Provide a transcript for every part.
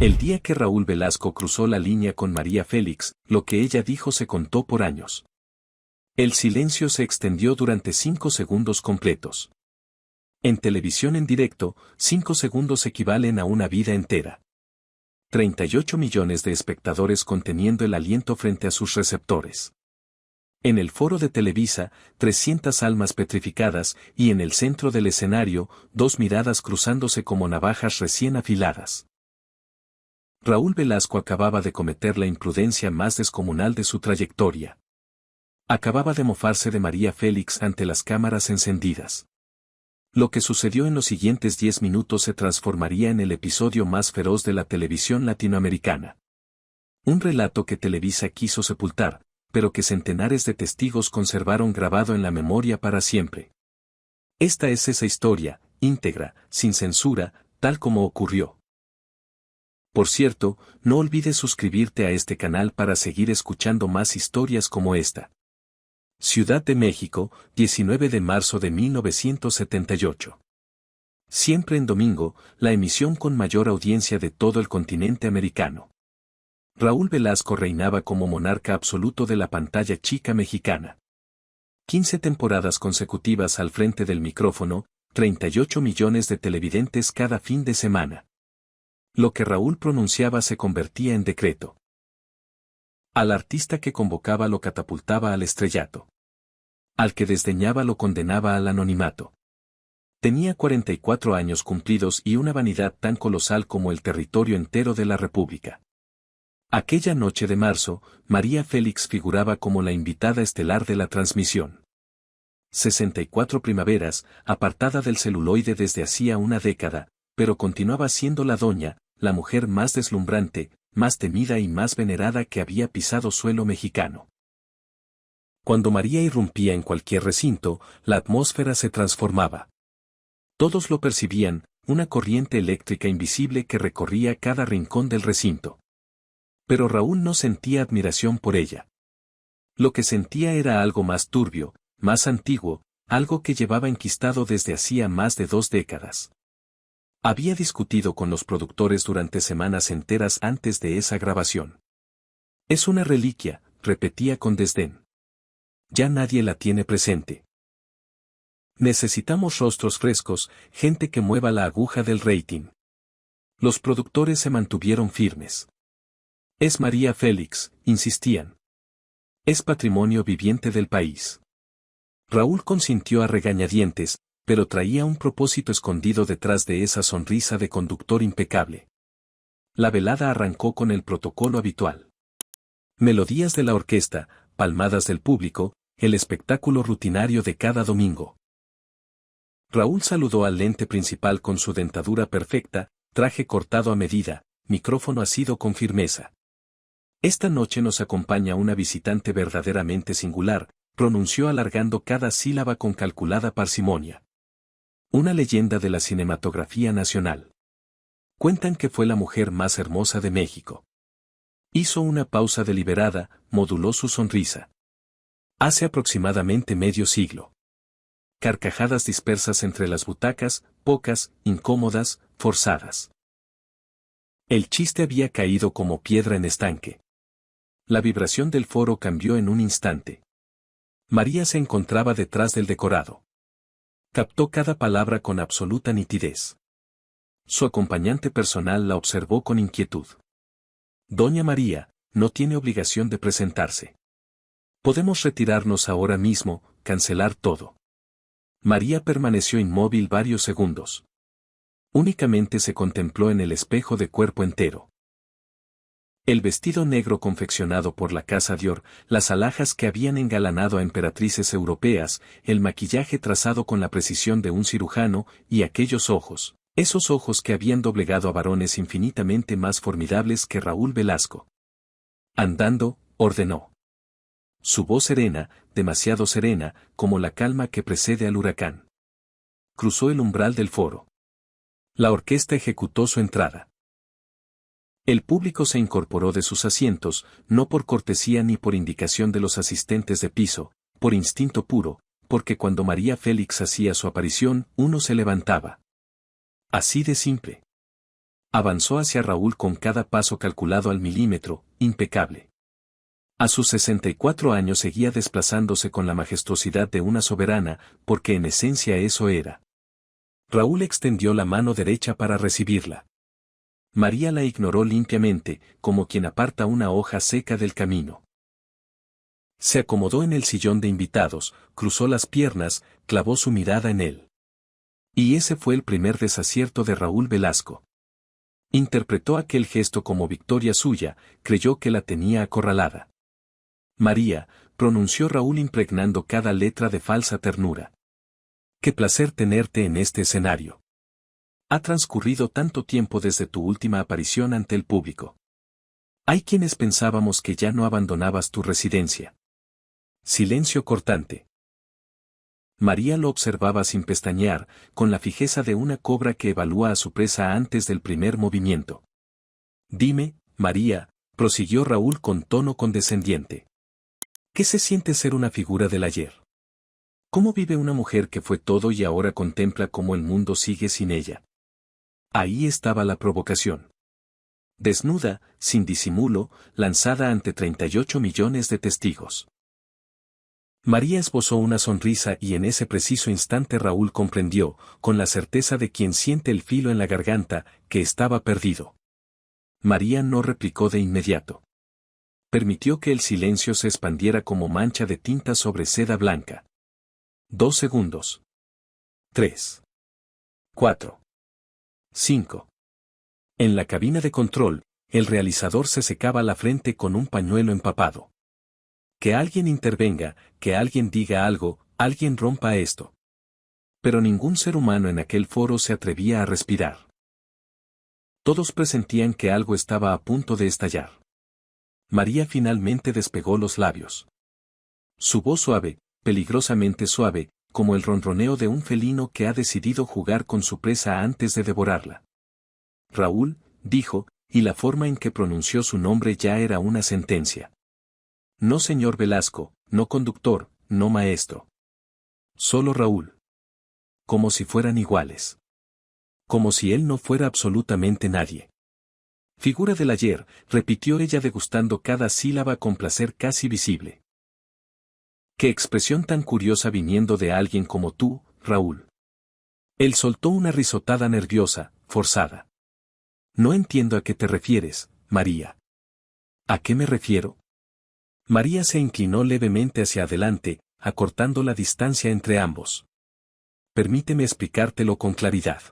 El día que Raúl Velasco cruzó la línea con María Félix, lo que ella dijo se contó por años. El silencio se extendió durante 5 segundos completos. En televisión en directo, 5 segundos equivalen a una vida entera. 38 millones de espectadores conteniendo el aliento frente a sus receptores. En el foro de Televisa, 300 almas petrificadas, y en el centro del escenario, 2 miradas cruzándose como navajas recién afiladas. Raúl Velasco acababa de cometer la imprudencia más descomunal de su trayectoria. Acababa de mofarse de María Félix ante las cámaras encendidas. Lo que sucedió en los siguientes 10 minutos se transformaría en el episodio más feroz de la televisión latinoamericana. Un relato que Televisa quiso sepultar, pero que centenares de testigos conservaron grabado en la memoria para siempre. Esta es esa historia, íntegra, sin censura, tal como ocurrió. Por cierto, no olvides suscribirte a este canal para seguir escuchando más historias como esta. Ciudad de México, 19 de marzo de 1978. Siempre en domingo, la emisión con mayor audiencia de todo el continente americano. Raúl Velasco reinaba como monarca absoluto de la pantalla chica mexicana. 15 temporadas consecutivas al frente del micrófono, 38 millones de televidentes cada fin de semana. Lo que Raúl pronunciaba se convertía en decreto. Al artista que convocaba lo catapultaba al estrellato. Al que desdeñaba lo condenaba al anonimato. Tenía 44 años cumplidos y una vanidad tan colosal como el territorio entero de la República. Aquella noche de marzo, María Félix figuraba como la invitada estelar de la transmisión. 64 primaveras, apartada del celuloide desde hacía una década, pero continuaba siendo la doña, la mujer más deslumbrante, más temida y más venerada que había pisado suelo mexicano. Cuando María irrumpía en cualquier recinto, la atmósfera se transformaba. Todos lo percibían, una corriente eléctrica invisible que recorría cada rincón del recinto. Pero Raúl no sentía admiración por ella. Lo que sentía era algo más turbio, más antiguo, algo que llevaba enquistado desde hacía más de 2 décadas. Había discutido con los productores durante semanas enteras antes de esa grabación. Es una reliquia, repetía con desdén. Ya nadie la tiene presente. Necesitamos rostros frescos, gente que mueva la aguja del rating. Los productores se mantuvieron firmes. Es María Félix, insistían. Es patrimonio viviente del país. Raúl consintió a regañadientes, pero traía un propósito escondido detrás de esa sonrisa de conductor impecable. La velada arrancó con el protocolo habitual. Melodías de la orquesta, palmadas del público, el espectáculo rutinario de cada domingo. Raúl saludó al lente principal con su dentadura perfecta, traje cortado a medida, micrófono asido con firmeza. Esta noche nos acompaña una visitante verdaderamente singular, pronunció alargando cada sílaba con calculada parsimonia. Una leyenda de la cinematografía nacional. Cuentan que fue la mujer más hermosa de México. Hizo una pausa deliberada, moduló su sonrisa. Hace aproximadamente medio siglo. Carcajadas dispersas entre las butacas, pocas, incómodas, forzadas. El chiste había caído como piedra en estanque. La vibración del foro cambió en un instante. María se encontraba detrás del decorado. Captó cada palabra con absoluta nitidez. Su acompañante personal la observó con inquietud. Doña María, no tiene obligación de presentarse. Podemos retirarnos ahora mismo, cancelar todo. María permaneció inmóvil varios segundos. Únicamente se contempló en el espejo de cuerpo entero. El vestido negro confeccionado por la casa Dior, las alhajas que habían engalanado a emperatrices europeas, el maquillaje trazado con la precisión de un cirujano, y aquellos ojos, esos ojos que habían doblegado a varones infinitamente más formidables que Raúl Velasco. Andando, ordenó. Su voz serena, demasiado serena, como la calma que precede al huracán. Cruzó el umbral del foro. La orquesta ejecutó su entrada. El público se incorporó de sus asientos, no por cortesía ni por indicación de los asistentes de piso, por instinto puro, porque cuando María Félix hacía su aparición, uno se levantaba. Así de simple. Avanzó hacia Raúl con cada paso calculado al milímetro, impecable. A sus 64 años seguía desplazándose con la majestuosidad de una soberana, porque en esencia eso era. Raúl extendió la mano derecha para recibirla. María la ignoró limpiamente, como quien aparta una hoja seca del camino. Se acomodó en el sillón de invitados, cruzó las piernas, clavó su mirada en él. Y ese fue el primer desacierto de Raúl Velasco. Interpretó aquel gesto como victoria suya, creyó que la tenía acorralada. María, pronunció Raúl impregnando cada letra de falsa ternura. Qué placer tenerte en este escenario. Ha transcurrido tanto tiempo desde tu última aparición ante el público. Hay quienes pensábamos que ya no abandonabas tu residencia. Silencio cortante. María lo observaba sin pestañear, con la fijeza de una cobra que evalúa a su presa antes del primer movimiento. Dime, María, prosiguió Raúl con tono condescendiente. ¿Qué se siente ser una figura del ayer? ¿Cómo vive una mujer que fue todo y ahora contempla cómo el mundo sigue sin ella? Ahí estaba la provocación. Desnuda, sin disimulo, lanzada ante 38 millones de testigos. María esbozó una sonrisa y en ese preciso instante Raúl comprendió, con la certeza de quien siente el filo en la garganta, que estaba perdido. María no replicó de inmediato. Permitió que el silencio se expandiera como mancha de tinta sobre seda blanca. 2 segundos. 3. 4. 5. En la cabina de control, el realizador se secaba la frente con un pañuelo empapado. Que alguien intervenga, que alguien diga algo, alguien rompa esto. Pero ningún ser humano en aquel foro se atrevía a respirar. Todos presentían que algo estaba a punto de estallar. María finalmente despegó los labios. Su voz suave, peligrosamente suave, como el ronroneo de un felino que ha decidido jugar con su presa antes de devorarla. Raúl, dijo, y la forma en que pronunció su nombre ya era una sentencia. No señor Velasco, no conductor, no maestro. Solo Raúl. Como si fueran iguales. Como si él no fuera absolutamente nadie. Figura del ayer, repitió ella degustando cada sílaba con placer casi visible. Qué expresión tan curiosa viniendo de alguien como tú, Raúl. Él soltó una risotada nerviosa, forzada. No entiendo a qué te refieres, María. ¿A qué me refiero? María se inclinó levemente hacia adelante, acortando la distancia entre ambos. Permíteme explicártelo con claridad.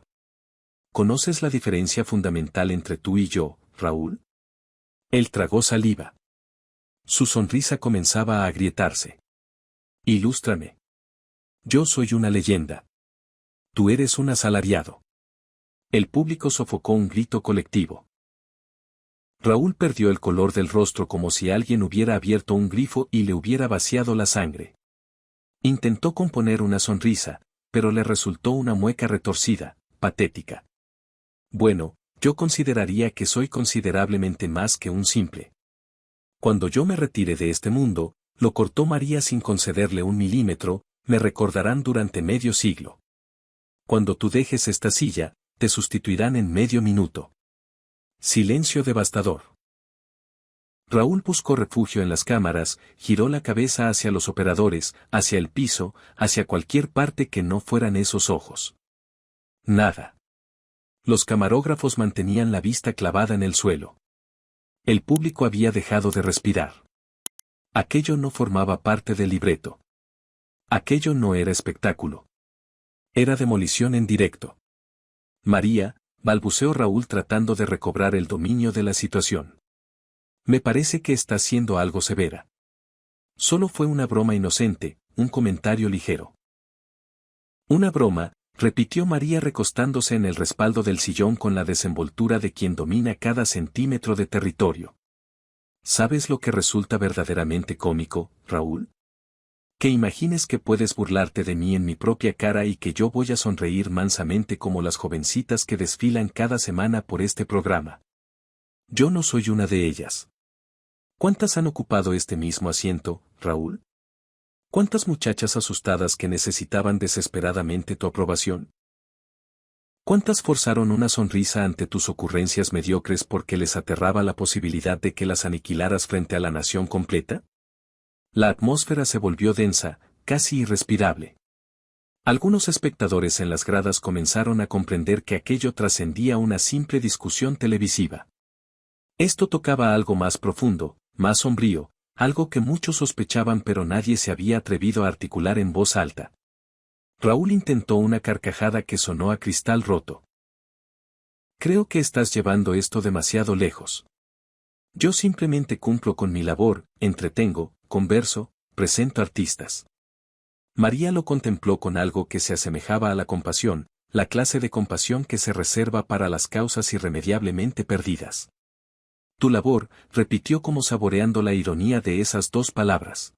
¿Conoces la diferencia fundamental entre tú y yo, Raúl? Él tragó saliva. Su sonrisa comenzaba a agrietarse. Ilústrame. Yo soy una leyenda. Tú eres un asalariado. El público sofocó un grito colectivo. Raúl perdió el color del rostro como si alguien hubiera abierto un grifo y le hubiera vaciado la sangre. Intentó componer una sonrisa, pero le resultó una mueca retorcida, patética. Bueno, yo consideraría que soy considerablemente más que un simple. Cuando yo me retire de este mundo, lo cortó María sin concederle un milímetro, me recordarán durante medio siglo. Cuando tú dejes esta silla, te sustituirán en medio minuto. Silencio devastador. Raúl buscó refugio en las cámaras, giró la cabeza hacia los operadores, hacia el piso, hacia cualquier parte que no fueran esos ojos. Nada. Los camarógrafos mantenían la vista clavada en el suelo. El público había dejado de respirar. Aquello no formaba parte del libreto. Aquello no era espectáculo. Era demolición en directo. María, balbuceó Raúl tratando de recobrar el dominio de la situación. Me parece que está siendo algo severa. Solo fue una broma inocente, un comentario ligero. Una broma, repitió María recostándose en el respaldo del sillón con la desenvoltura de quien domina cada centímetro de territorio. ¿Sabes lo que resulta verdaderamente cómico, Raúl? Que imagines que puedes burlarte de mí en mi propia cara y que yo voy a sonreír mansamente como las jovencitas que desfilan cada semana por este programa. Yo no soy una de ellas. ¿Cuántas han ocupado este mismo asiento, Raúl? ¿Cuántas muchachas asustadas que necesitaban desesperadamente tu aprobación? ¿Cuántas forzaron una sonrisa ante tus ocurrencias mediocres porque les aterraba la posibilidad de que las aniquilaras frente a la nación completa? La atmósfera se volvió densa, casi irrespirable. Algunos espectadores en las gradas comenzaron a comprender que aquello trascendía una simple discusión televisiva. Esto tocaba algo más profundo, más sombrío, algo que muchos sospechaban pero nadie se había atrevido a articular en voz alta. Raúl intentó una carcajada que sonó a cristal roto. Creo que estás llevando esto demasiado lejos. Yo simplemente cumplo con mi labor, entretengo, converso, presento artistas. María lo contempló con algo que se asemejaba a la compasión, la clase de compasión que se reserva para las causas irremediablemente perdidas. Tu labor, repitió como saboreando la ironía de esas dos palabras.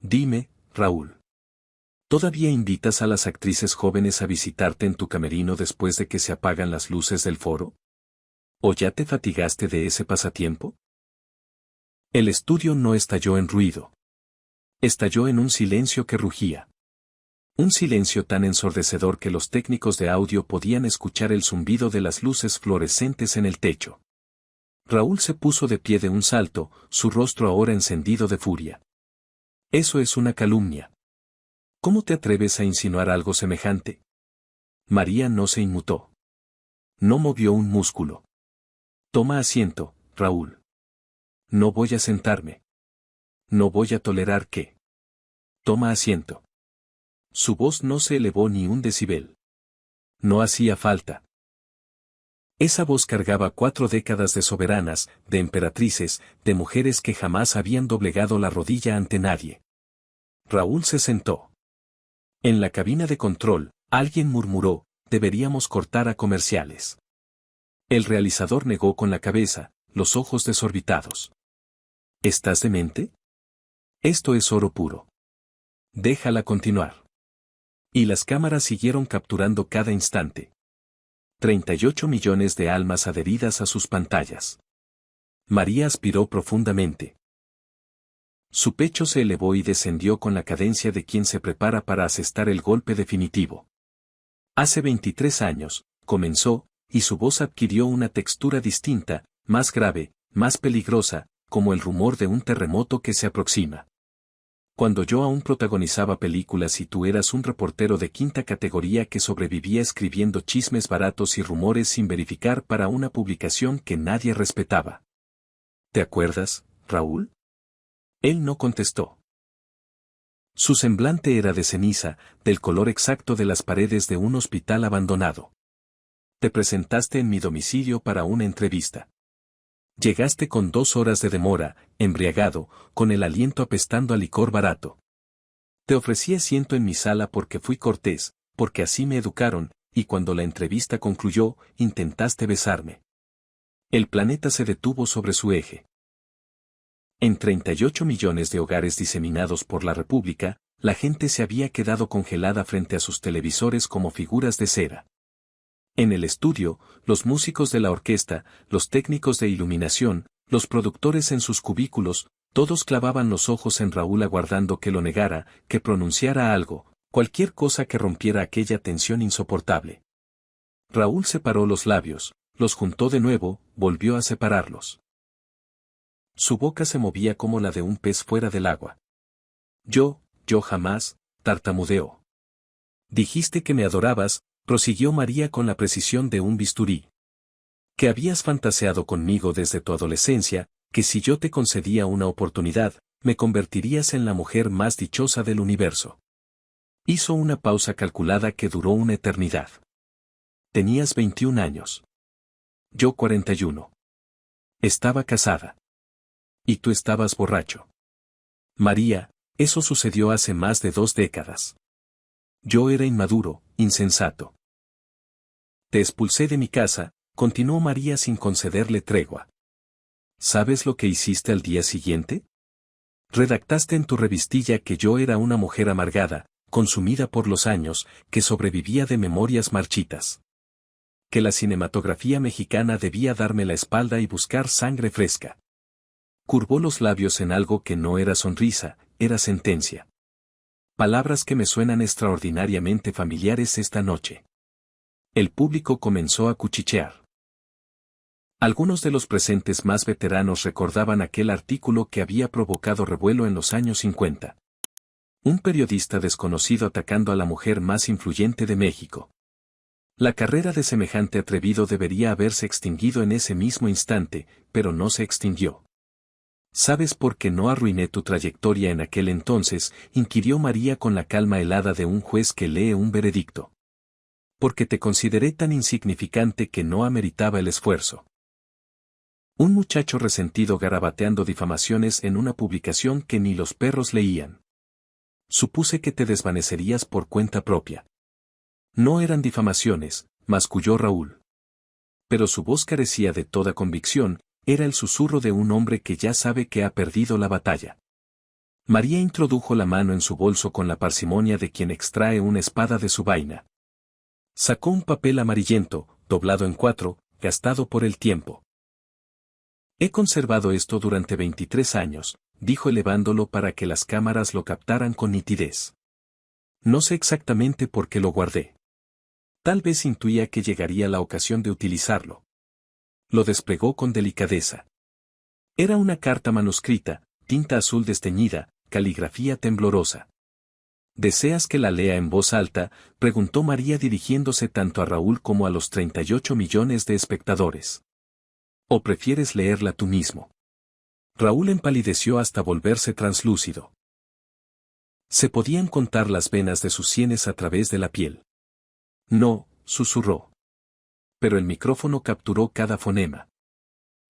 Dime, Raúl. ¿Todavía invitas a las actrices jóvenes a visitarte en tu camerino después de que se apagan las luces del foro? ¿O ya te fatigaste de ese pasatiempo? El estudio no estalló en ruido. Estalló en un silencio que rugía. Un silencio tan ensordecedor que los técnicos de audio podían escuchar el zumbido de las luces fluorescentes en el techo. Raúl se puso de pie de un salto, su rostro ahora encendido de furia. Eso es una calumnia. ¿Cómo te atreves a insinuar algo semejante? María no se inmutó. No movió un músculo. Toma asiento, Raúl. No voy a sentarme. No voy a tolerar que. Toma asiento. Su voz no se elevó ni un decibel. No hacía falta. Esa voz cargaba 4 décadas de soberanas, de emperatrices, de mujeres que jamás habían doblegado la rodilla ante nadie. Raúl se sentó. En la cabina de control, alguien murmuró, deberíamos cortar a comerciales. El realizador negó con la cabeza, los ojos desorbitados. ¿Estás demente? Esto es oro puro. Déjala continuar. Y las cámaras siguieron capturando cada instante. 38 millones de almas adheridas a sus pantallas. María aspiró profundamente. Su pecho se elevó y descendió con la cadencia de quien se prepara para asestar el golpe definitivo. Hace 23 años, comenzó, y su voz adquirió una textura distinta, más grave, más peligrosa, como el rumor de un terremoto que se aproxima. Cuando yo aún protagonizaba películas y tú eras un reportero de 5ª categoría que sobrevivía escribiendo chismes baratos y rumores sin verificar para una publicación que nadie respetaba. ¿Te acuerdas, Raúl? Él no contestó. Su semblante era de ceniza, del color exacto de las paredes de un hospital abandonado. Te presentaste en mi domicilio para una entrevista. Llegaste con 2 horas de demora, embriagado, con el aliento apestando a licor barato. Te ofrecí asiento en mi sala porque fui cortés, porque así me educaron, y cuando la entrevista concluyó, intentaste besarme. El planeta se detuvo sobre su eje. En 38 millones de hogares diseminados por la República, la gente se había quedado congelada frente a sus televisores como figuras de cera. En el estudio, los músicos de la orquesta, los técnicos de iluminación, los productores en sus cubículos, todos clavaban los ojos en Raúl aguardando que lo negara, que pronunciara algo, cualquier cosa que rompiera aquella tensión insoportable. Raúl separó los labios, los juntó de nuevo, volvió a separarlos. Su boca se movía como la de un pez fuera del agua. Yo jamás, tartamudeó. Dijiste que me adorabas, prosiguió María con la precisión de un bisturí. Que habías fantaseado conmigo desde tu adolescencia, que si yo te concedía una oportunidad, me convertirías en la mujer más dichosa del universo. Hizo una pausa calculada que duró una eternidad. Tenías 21 años. Yo 41. Estaba casada. Y tú estabas borracho. María, eso sucedió hace más de 2 décadas. Yo era inmaduro, insensato. Te expulsé de mi casa, continuó María sin concederle tregua. ¿Sabes lo que hiciste al día siguiente? Redactaste en tu revistilla que yo era una mujer amargada, consumida por los años, que sobrevivía de memorias marchitas. Que la cinematografía mexicana debía darme la espalda y buscar sangre fresca. Curvó los labios en algo que no era sonrisa, era sentencia. Palabras que me suenan extraordinariamente familiares esta noche. El público comenzó a cuchichear. Algunos de los presentes más veteranos recordaban aquel artículo que había provocado revuelo en los años 50. Un periodista desconocido atacando a la mujer más influyente de México. La carrera de semejante atrevido debería haberse extinguido en ese mismo instante, pero no se extinguió. ¿Sabes por qué no arruiné tu trayectoria en aquel entonces?, inquirió María con la calma helada de un juez que lee un veredicto. Porque te consideré tan insignificante que no ameritaba el esfuerzo. Un muchacho resentido garabateando difamaciones en una publicación que ni los perros leían. Supuse que te desvanecerías por cuenta propia. No eran difamaciones, masculló Raúl. Pero su voz carecía de toda convicción, era el susurro de un hombre que ya sabe que ha perdido la batalla. María introdujo la mano en su bolso con la parsimonia de quien extrae una espada de su vaina. Sacó un papel amarillento, doblado en 4, gastado por el tiempo. He conservado esto durante 23 años, dijo elevándolo para que las cámaras lo captaran con nitidez. No sé exactamente por qué lo guardé. Tal vez intuía que llegaría la ocasión de utilizarlo. Lo desplegó con delicadeza. Era una carta manuscrita, tinta azul desteñida, caligrafía temblorosa. ¿Deseas que la lea en voz alta?, preguntó María dirigiéndose tanto a Raúl como a los 38 millones de espectadores. ¿O prefieres leerla tú mismo? Raúl empalideció hasta volverse translúcido. Se podían contar las venas de sus sienes a través de la piel. No, susurró. Pero el micrófono capturó cada fonema.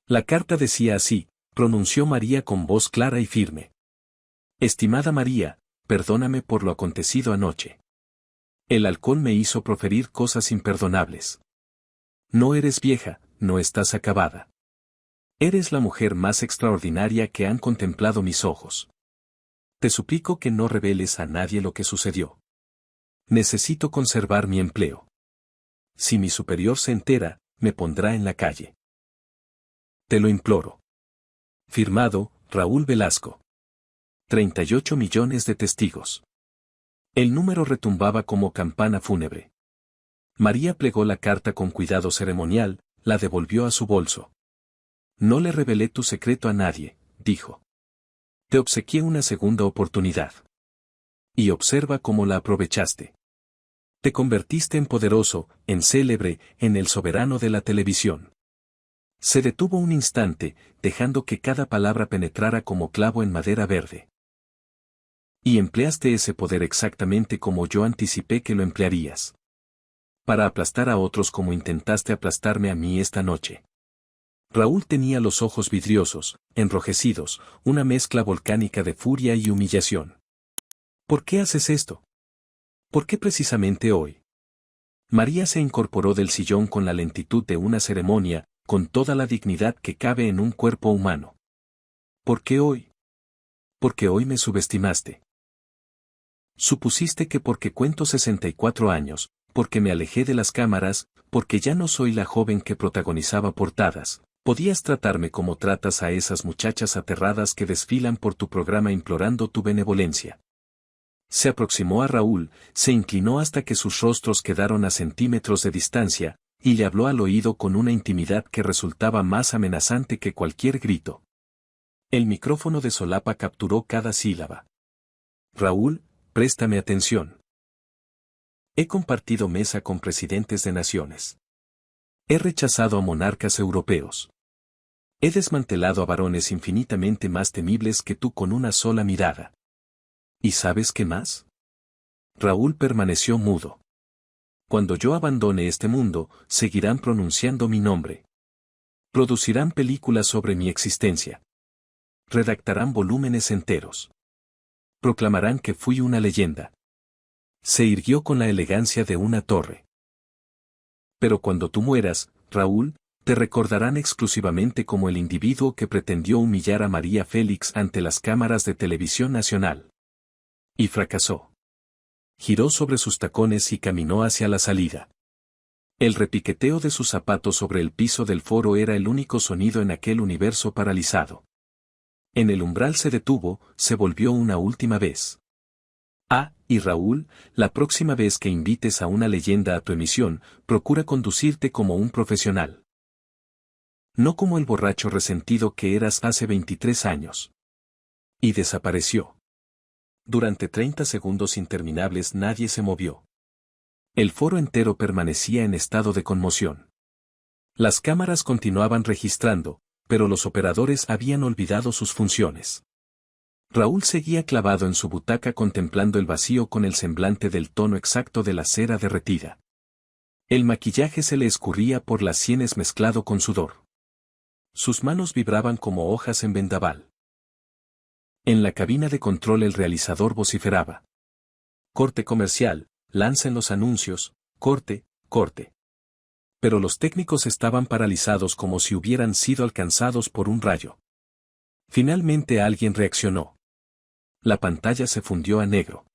La carta decía así, pronunció María con voz clara y firme. Estimada María, perdóname por lo acontecido anoche. El alcohol me hizo proferir cosas imperdonables. No eres vieja, no estás acabada. Eres la mujer más extraordinaria que han contemplado mis ojos. Te suplico que no reveles a nadie lo que sucedió. Necesito conservar mi empleo. Si mi superior se entera, me pondrá en la calle. Te lo imploro. Firmado, Raúl Velasco. 38 millones de testigos. El número retumbaba como campana fúnebre. María plegó la carta con cuidado ceremonial, la devolvió a su bolso. No le revelé tu secreto a nadie, dijo. Te obsequié una segunda oportunidad. Y observa cómo la aprovechaste. Te convertiste en poderoso, en célebre, en el soberano de la televisión. Se detuvo un instante, dejando que cada palabra penetrara como clavo en madera verde. Y empleaste ese poder exactamente como yo anticipé que lo emplearías. Para aplastar a otros como intentaste aplastarme a mí esta noche. Raúl tenía los ojos vidriosos, enrojecidos, una mezcla volcánica de furia y humillación. ¿Por qué haces esto? ¿Por qué precisamente hoy? María se incorporó del sillón con la lentitud de una ceremonia, con toda la dignidad que cabe en un cuerpo humano. ¿Por qué hoy? Porque hoy me subestimaste. Supusiste que porque cuento 64 años, porque me alejé de las cámaras, porque ya no soy la joven que protagonizaba portadas, podías tratarme como tratas a esas muchachas aterradas que desfilan por tu programa implorando tu benevolencia. Se aproximó a Raúl, se inclinó hasta que sus rostros quedaron a centímetros de distancia, y le habló al oído con una intimidad que resultaba más amenazante que cualquier grito. El micrófono de solapa capturó cada sílaba. Raúl, préstame atención. He compartido mesa con presidentes de naciones. He rechazado a monarcas europeos. He desmantelado a varones infinitamente más temibles que tú con una sola mirada. ¿Y sabes qué más? Raúl permaneció mudo. Cuando yo abandone este mundo, seguirán pronunciando mi nombre. Producirán películas sobre mi existencia. Redactarán volúmenes enteros. Proclamarán que fui una leyenda. Se irguió con la elegancia de una torre. Pero cuando tú mueras, Raúl, te recordarán exclusivamente como el individuo que pretendió humillar a María Félix ante las cámaras de televisión nacional. Y fracasó. Giró sobre sus tacones y caminó hacia la salida. El repiqueteo de sus zapatos sobre el piso del foro era el único sonido en aquel universo paralizado. En el umbral se detuvo, se volvió una última vez. Ah, y Raúl, la próxima vez que invites a una leyenda a tu emisión, procura conducirte como un profesional. No como el borracho resentido que eras hace 23 años. Y desapareció. Durante 30 segundos interminables nadie se movió. El foro entero permanecía en estado de conmoción. Las cámaras continuaban registrando, pero los operadores habían olvidado sus funciones. Raúl seguía clavado en su butaca contemplando el vacío con el semblante del tono exacto de la cera derretida. El maquillaje se le escurría por las sienes mezclado con sudor. Sus manos vibraban como hojas en vendaval. En la cabina de control el realizador vociferaba. Corte comercial, lancen los anuncios, corte, corte. Pero los técnicos estaban paralizados como si hubieran sido alcanzados por un rayo. Finalmente alguien reaccionó. La pantalla se fundió a negro.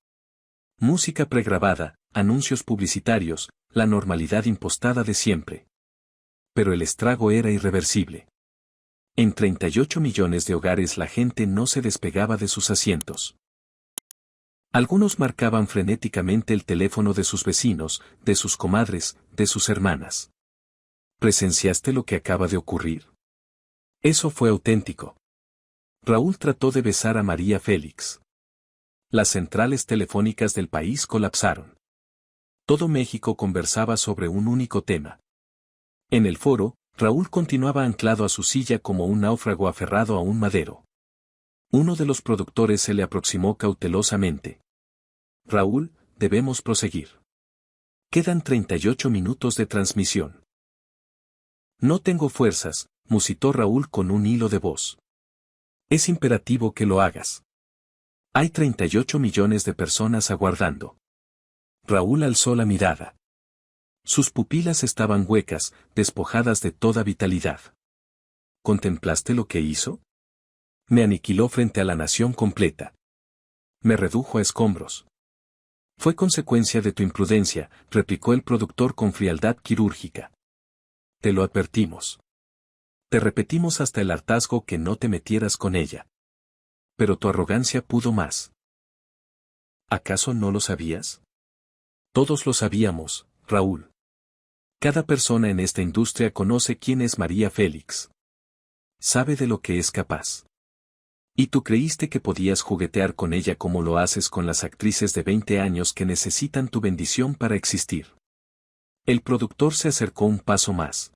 Música pregrabada, anuncios publicitarios, la normalidad impostada de siempre. Pero el estrago era irreversible. En 38 millones de hogares la gente no se despegaba de sus asientos. Algunos marcaban frenéticamente el teléfono de sus vecinos, de sus comadres, de sus hermanas. ¿Presenciaste lo que acaba de ocurrir? Eso fue auténtico. Raúl trató de besar a María Félix. Las centrales telefónicas del país colapsaron. Todo México conversaba sobre un único tema. En el foro, Raúl continuaba anclado a su silla como un náufrago aferrado a un madero. Uno de los productores se le aproximó cautelosamente. Raúl, debemos proseguir. Quedan 38 minutos de transmisión. No tengo fuerzas, musitó Raúl con un hilo de voz. Es imperativo que lo hagas. Hay 38 millones de personas aguardando. Raúl alzó la mirada. Sus pupilas estaban huecas, despojadas de toda vitalidad. ¿Contemplaste lo que hizo? Me aniquiló frente a la nación completa. Me redujo a escombros. Fue consecuencia de tu imprudencia, replicó el productor con frialdad quirúrgica. Te lo advertimos. Te repetimos hasta el hartazgo que no te metieras con ella. Pero tu arrogancia pudo más. ¿Acaso no lo sabías? Todos lo sabíamos, Raúl. Cada persona en esta industria conoce quién es María Félix. Sabe de lo que es capaz. Y tú creíste que podías juguetear con ella como lo haces con las actrices de 20 años que necesitan tu bendición para existir. El productor se acercó un paso más.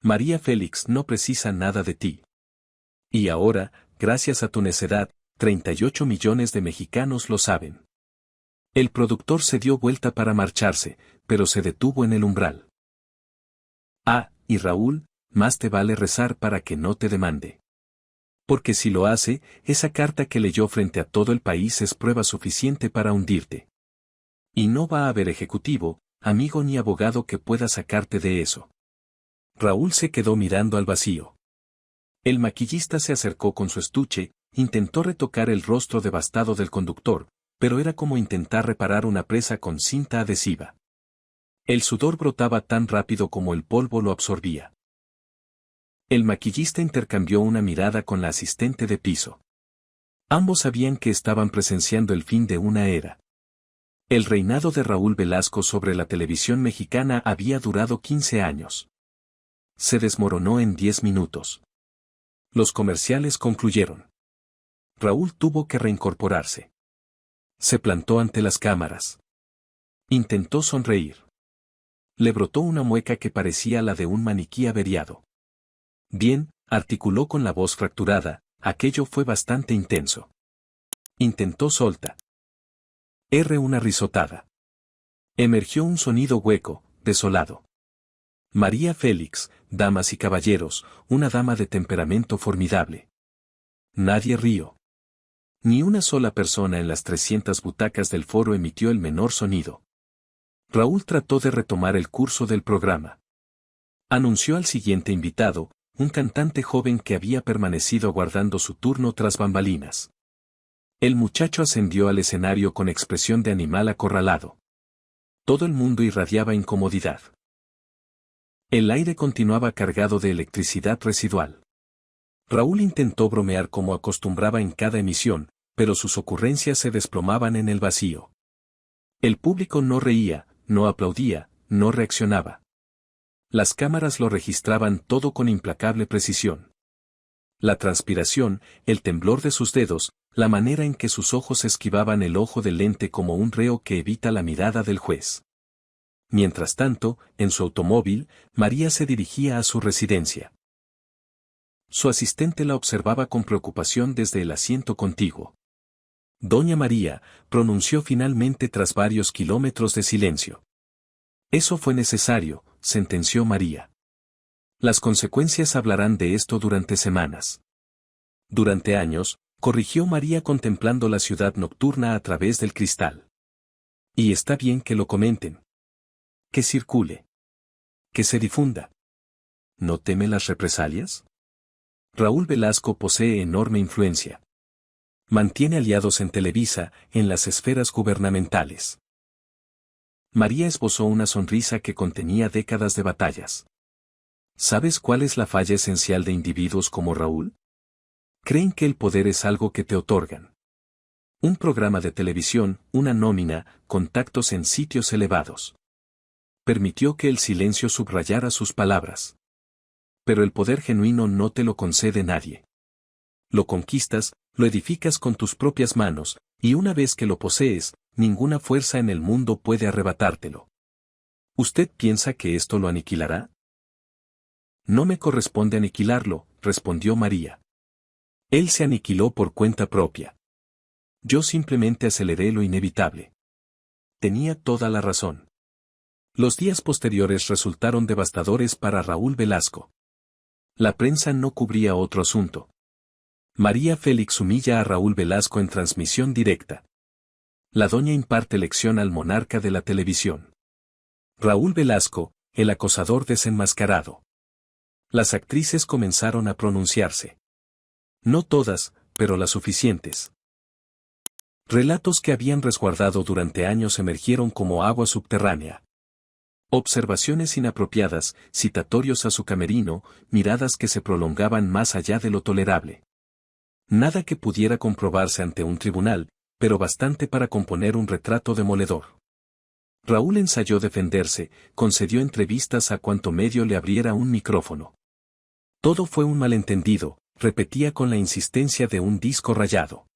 María Félix no precisa nada de ti. Y ahora, gracias a tu necedad, 38 millones de mexicanos lo saben. El productor se dio vuelta para marcharse, pero se detuvo en el umbral. Ah, y Raúl, más te vale rezar para que no te demande. Porque si lo hace, esa carta que leyó frente a todo el país es prueba suficiente para hundirte. Y no va a haber ejecutivo, amigo ni abogado que pueda sacarte de eso. Raúl se quedó mirando al vacío. El maquillista se acercó con su estuche, intentó retocar el rostro devastado del conductor, pero era como intentar reparar una presa con cinta adhesiva. El sudor brotaba tan rápido como el polvo lo absorbía. El maquillista intercambió una mirada con la asistente de piso. Ambos sabían que estaban presenciando el fin de una era. El reinado de Raúl Velasco sobre la televisión mexicana había durado 15 años. Se desmoronó en 10 minutos. Los comerciales concluyeron. Raúl tuvo que reincorporarse. Se plantó ante las cámaras. Intentó sonreír. Le brotó una mueca que parecía la de un maniquí averiado. Bien, articuló con la voz fracturada, aquello fue bastante intenso. Intentó solta. Una risotada. Emergió un sonido hueco, desolado. María Félix, damas y caballeros, una dama de temperamento formidable. Nadie rió. Ni una sola persona en las 300 butacas del foro emitió el menor sonido. Raúl trató de retomar el curso del programa. Anunció al siguiente invitado, un cantante joven que había permanecido aguardando su turno tras bambalinas. El muchacho ascendió al escenario con expresión de animal acorralado. Todo el mundo irradiaba incomodidad. El aire continuaba cargado de electricidad residual. Raúl intentó bromear como acostumbraba en cada emisión, pero sus ocurrencias se desplomaban en el vacío. El público no reía, no aplaudía, no reaccionaba. Las cámaras lo registraban todo con implacable precisión. La transpiración, el temblor de sus dedos, la manera en que sus ojos esquivaban el ojo del lente como un reo que evita la mirada del juez. Mientras tanto, en su automóvil, María se dirigía a su residencia. Su asistente la observaba con preocupación desde el asiento contiguo. Doña María, pronunció finalmente tras varios kilómetros de silencio. Eso fue necesario, sentenció María. Las consecuencias hablarán de esto durante semanas. Durante años, corrigió María contemplando la ciudad nocturna a través del cristal. Y está bien que lo comenten. Que circule. Que se difunda. ¿No teme las represalias? Raúl Velasco posee enorme influencia. Mantiene aliados en Televisa, en las esferas gubernamentales. María esbozó una sonrisa que contenía décadas de batallas. ¿Sabes cuál es la falla esencial de individuos como Raúl? Creen que el poder es algo que te otorgan. Un programa de televisión, una nómina, contactos en sitios elevados. Permitió que el silencio subrayara sus palabras. Pero el poder genuino no te lo concede nadie. Lo conquistas, lo edificas con tus propias manos, y una vez que lo posees, ninguna fuerza en el mundo puede arrebatártelo. ¿Usted piensa que esto lo aniquilará? No me corresponde aniquilarlo, respondió María. Él se aniquiló por cuenta propia. Yo simplemente aceleré lo inevitable. Tenía toda la razón. Los días posteriores resultaron devastadores para Raúl Velasco. La prensa no cubría otro asunto. María Félix humilla a Raúl Velasco en transmisión directa. La doña imparte lección al monarca de la televisión. Raúl Velasco, el acosador desenmascarado. Las actrices comenzaron a pronunciarse. No todas, pero las suficientes. Relatos que habían resguardado durante años emergieron como agua subterránea. Observaciones inapropiadas, citatorios a su camerino, miradas que se prolongaban más allá de lo tolerable. Nada que pudiera comprobarse ante un tribunal, pero bastante para componer un retrato demoledor. Raúl ensayó defenderse, concedió entrevistas a cuanto medio le abriera un micrófono. Todo fue un malentendido, repetía con la insistencia de un disco rayado.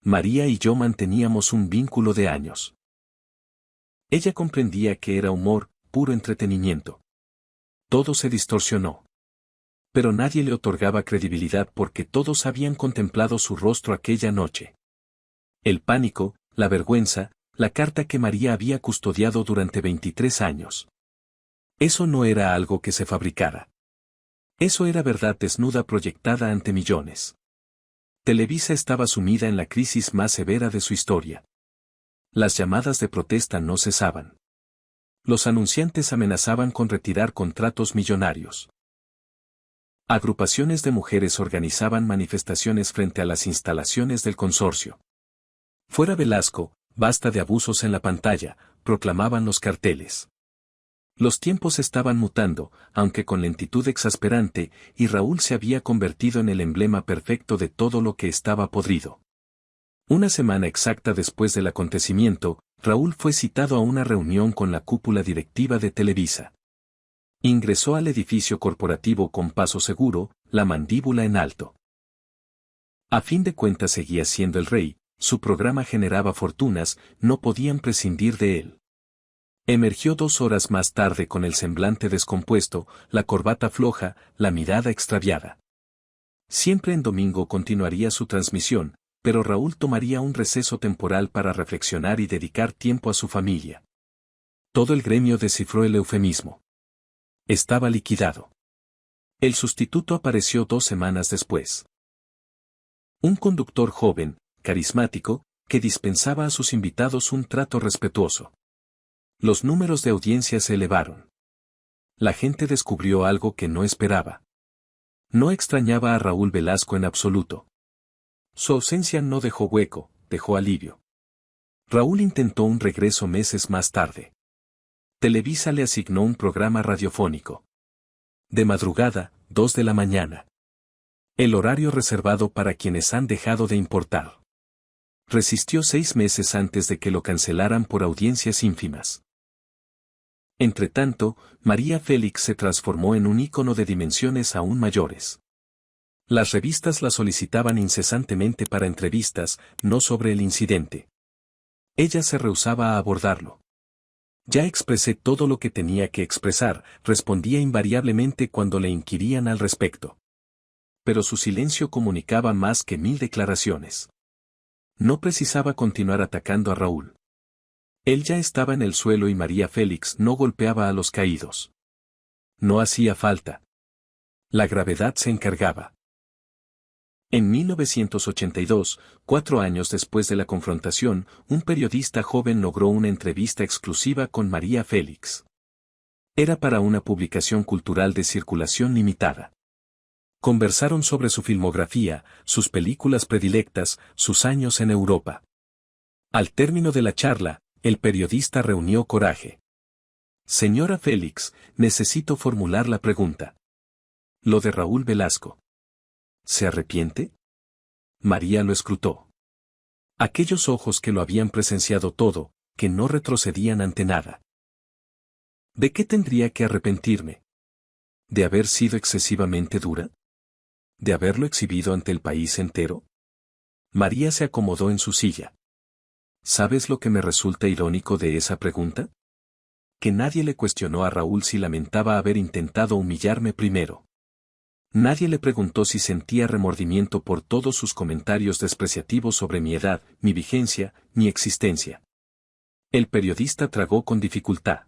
María y yo manteníamos un vínculo de años. Ella comprendía que era humor, puro entretenimiento. Todo se distorsionó. Pero nadie le otorgaba credibilidad porque todos habían contemplado su rostro aquella noche. El pánico, la vergüenza, la carta que María había custodiado durante 23 años. Eso no era algo que se fabricara. Eso era verdad desnuda proyectada ante millones. Televisa estaba sumida en la crisis más severa de su historia. Las llamadas de protesta no cesaban. Los anunciantes amenazaban con retirar contratos millonarios. Agrupaciones de mujeres organizaban manifestaciones frente a las instalaciones del consorcio. Fuera Velasco, basta de abusos en la pantalla, proclamaban los carteles. Los tiempos estaban mutando, aunque con lentitud exasperante, y Raúl se había convertido en el emblema perfecto de todo lo que estaba podrido. Una semana exacta después del acontecimiento, Raúl fue citado a una reunión con la cúpula directiva de Televisa. Ingresó al edificio corporativo con paso seguro, la mandíbula en alto. A fin de cuentas seguía siendo el rey, su programa generaba fortunas, no podían prescindir de él. Emergió 2 horas más tarde con el semblante descompuesto, la corbata floja, la mirada extraviada. Siempre en domingo continuaría su transmisión, pero Raúl tomaría un receso temporal para reflexionar y dedicar tiempo a su familia. Todo el gremio descifró el eufemismo. Estaba liquidado. El sustituto apareció 2 semanas después. Un conductor joven, carismático, que dispensaba a sus invitados un trato respetuoso. Los números de audiencia se elevaron. La gente descubrió algo que no esperaba. No extrañaba a Raúl Velasco en absoluto. Su ausencia no dejó hueco, dejó alivio. Raúl intentó un regreso meses más tarde. Televisa le asignó un programa radiofónico. De madrugada, 2 de la mañana. El horario reservado para quienes han dejado de importar. Resistió 6 meses antes de que lo cancelaran por audiencias ínfimas. Entretanto, María Félix se transformó en un ícono de dimensiones aún mayores. Las revistas la solicitaban incesantemente para entrevistas, no sobre el incidente. Ella se rehusaba a abordarlo. Ya expresé todo lo que tenía que expresar, respondía invariablemente cuando le inquirían al respecto. Pero su silencio comunicaba más que 1000 declaraciones. No precisaba continuar atacando a Raúl. Él ya estaba en el suelo y María Félix no golpeaba a los caídos. No hacía falta. La gravedad se encargaba. En 1982, 4 años después de la confrontación, un periodista joven logró una entrevista exclusiva con María Félix. Era para una publicación cultural de circulación limitada. Conversaron sobre su filmografía, sus películas predilectas, sus años en Europa. Al término de la charla, el periodista reunió coraje. Señora Félix, necesito formular la pregunta. Lo de Raúl Velasco. ¿Se arrepiente? María lo escrutó. Aquellos ojos que lo habían presenciado todo, que no retrocedían ante nada. ¿De qué tendría que arrepentirme? ¿De haber sido excesivamente dura? ¿De haberlo exhibido ante el país entero? María se acomodó en su silla. ¿Sabes lo que me resulta irónico de esa pregunta? Que nadie le cuestionó a Raúl si lamentaba haber intentado humillarme primero. Nadie le preguntó si sentía remordimiento por todos sus comentarios despreciativos sobre mi edad, mi vigencia, mi existencia. El periodista tragó con dificultad.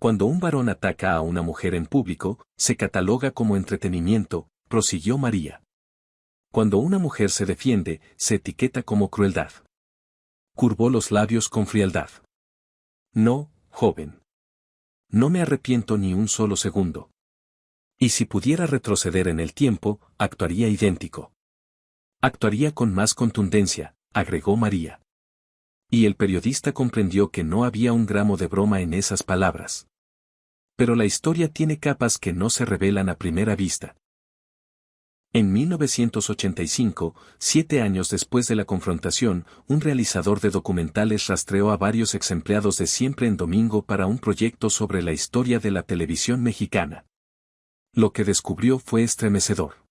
Cuando un varón ataca a una mujer en público, se cataloga como entretenimiento, prosiguió María. Cuando una mujer se defiende, se etiqueta como crueldad. Curvó los labios con frialdad. No, joven. No me arrepiento ni un solo segundo. Y si pudiera retroceder en el tiempo, actuaría idéntico. Actuaría con más contundencia, agregó María. Y el periodista comprendió que no había un gramo de broma en esas palabras. Pero la historia tiene capas que no se revelan a primera vista. En 1985, 7 años después de la confrontación, un realizador de documentales rastreó a varios exempleados de Siempre en Domingo para un proyecto sobre la historia de la televisión mexicana. Lo que descubrió fue estremecedor.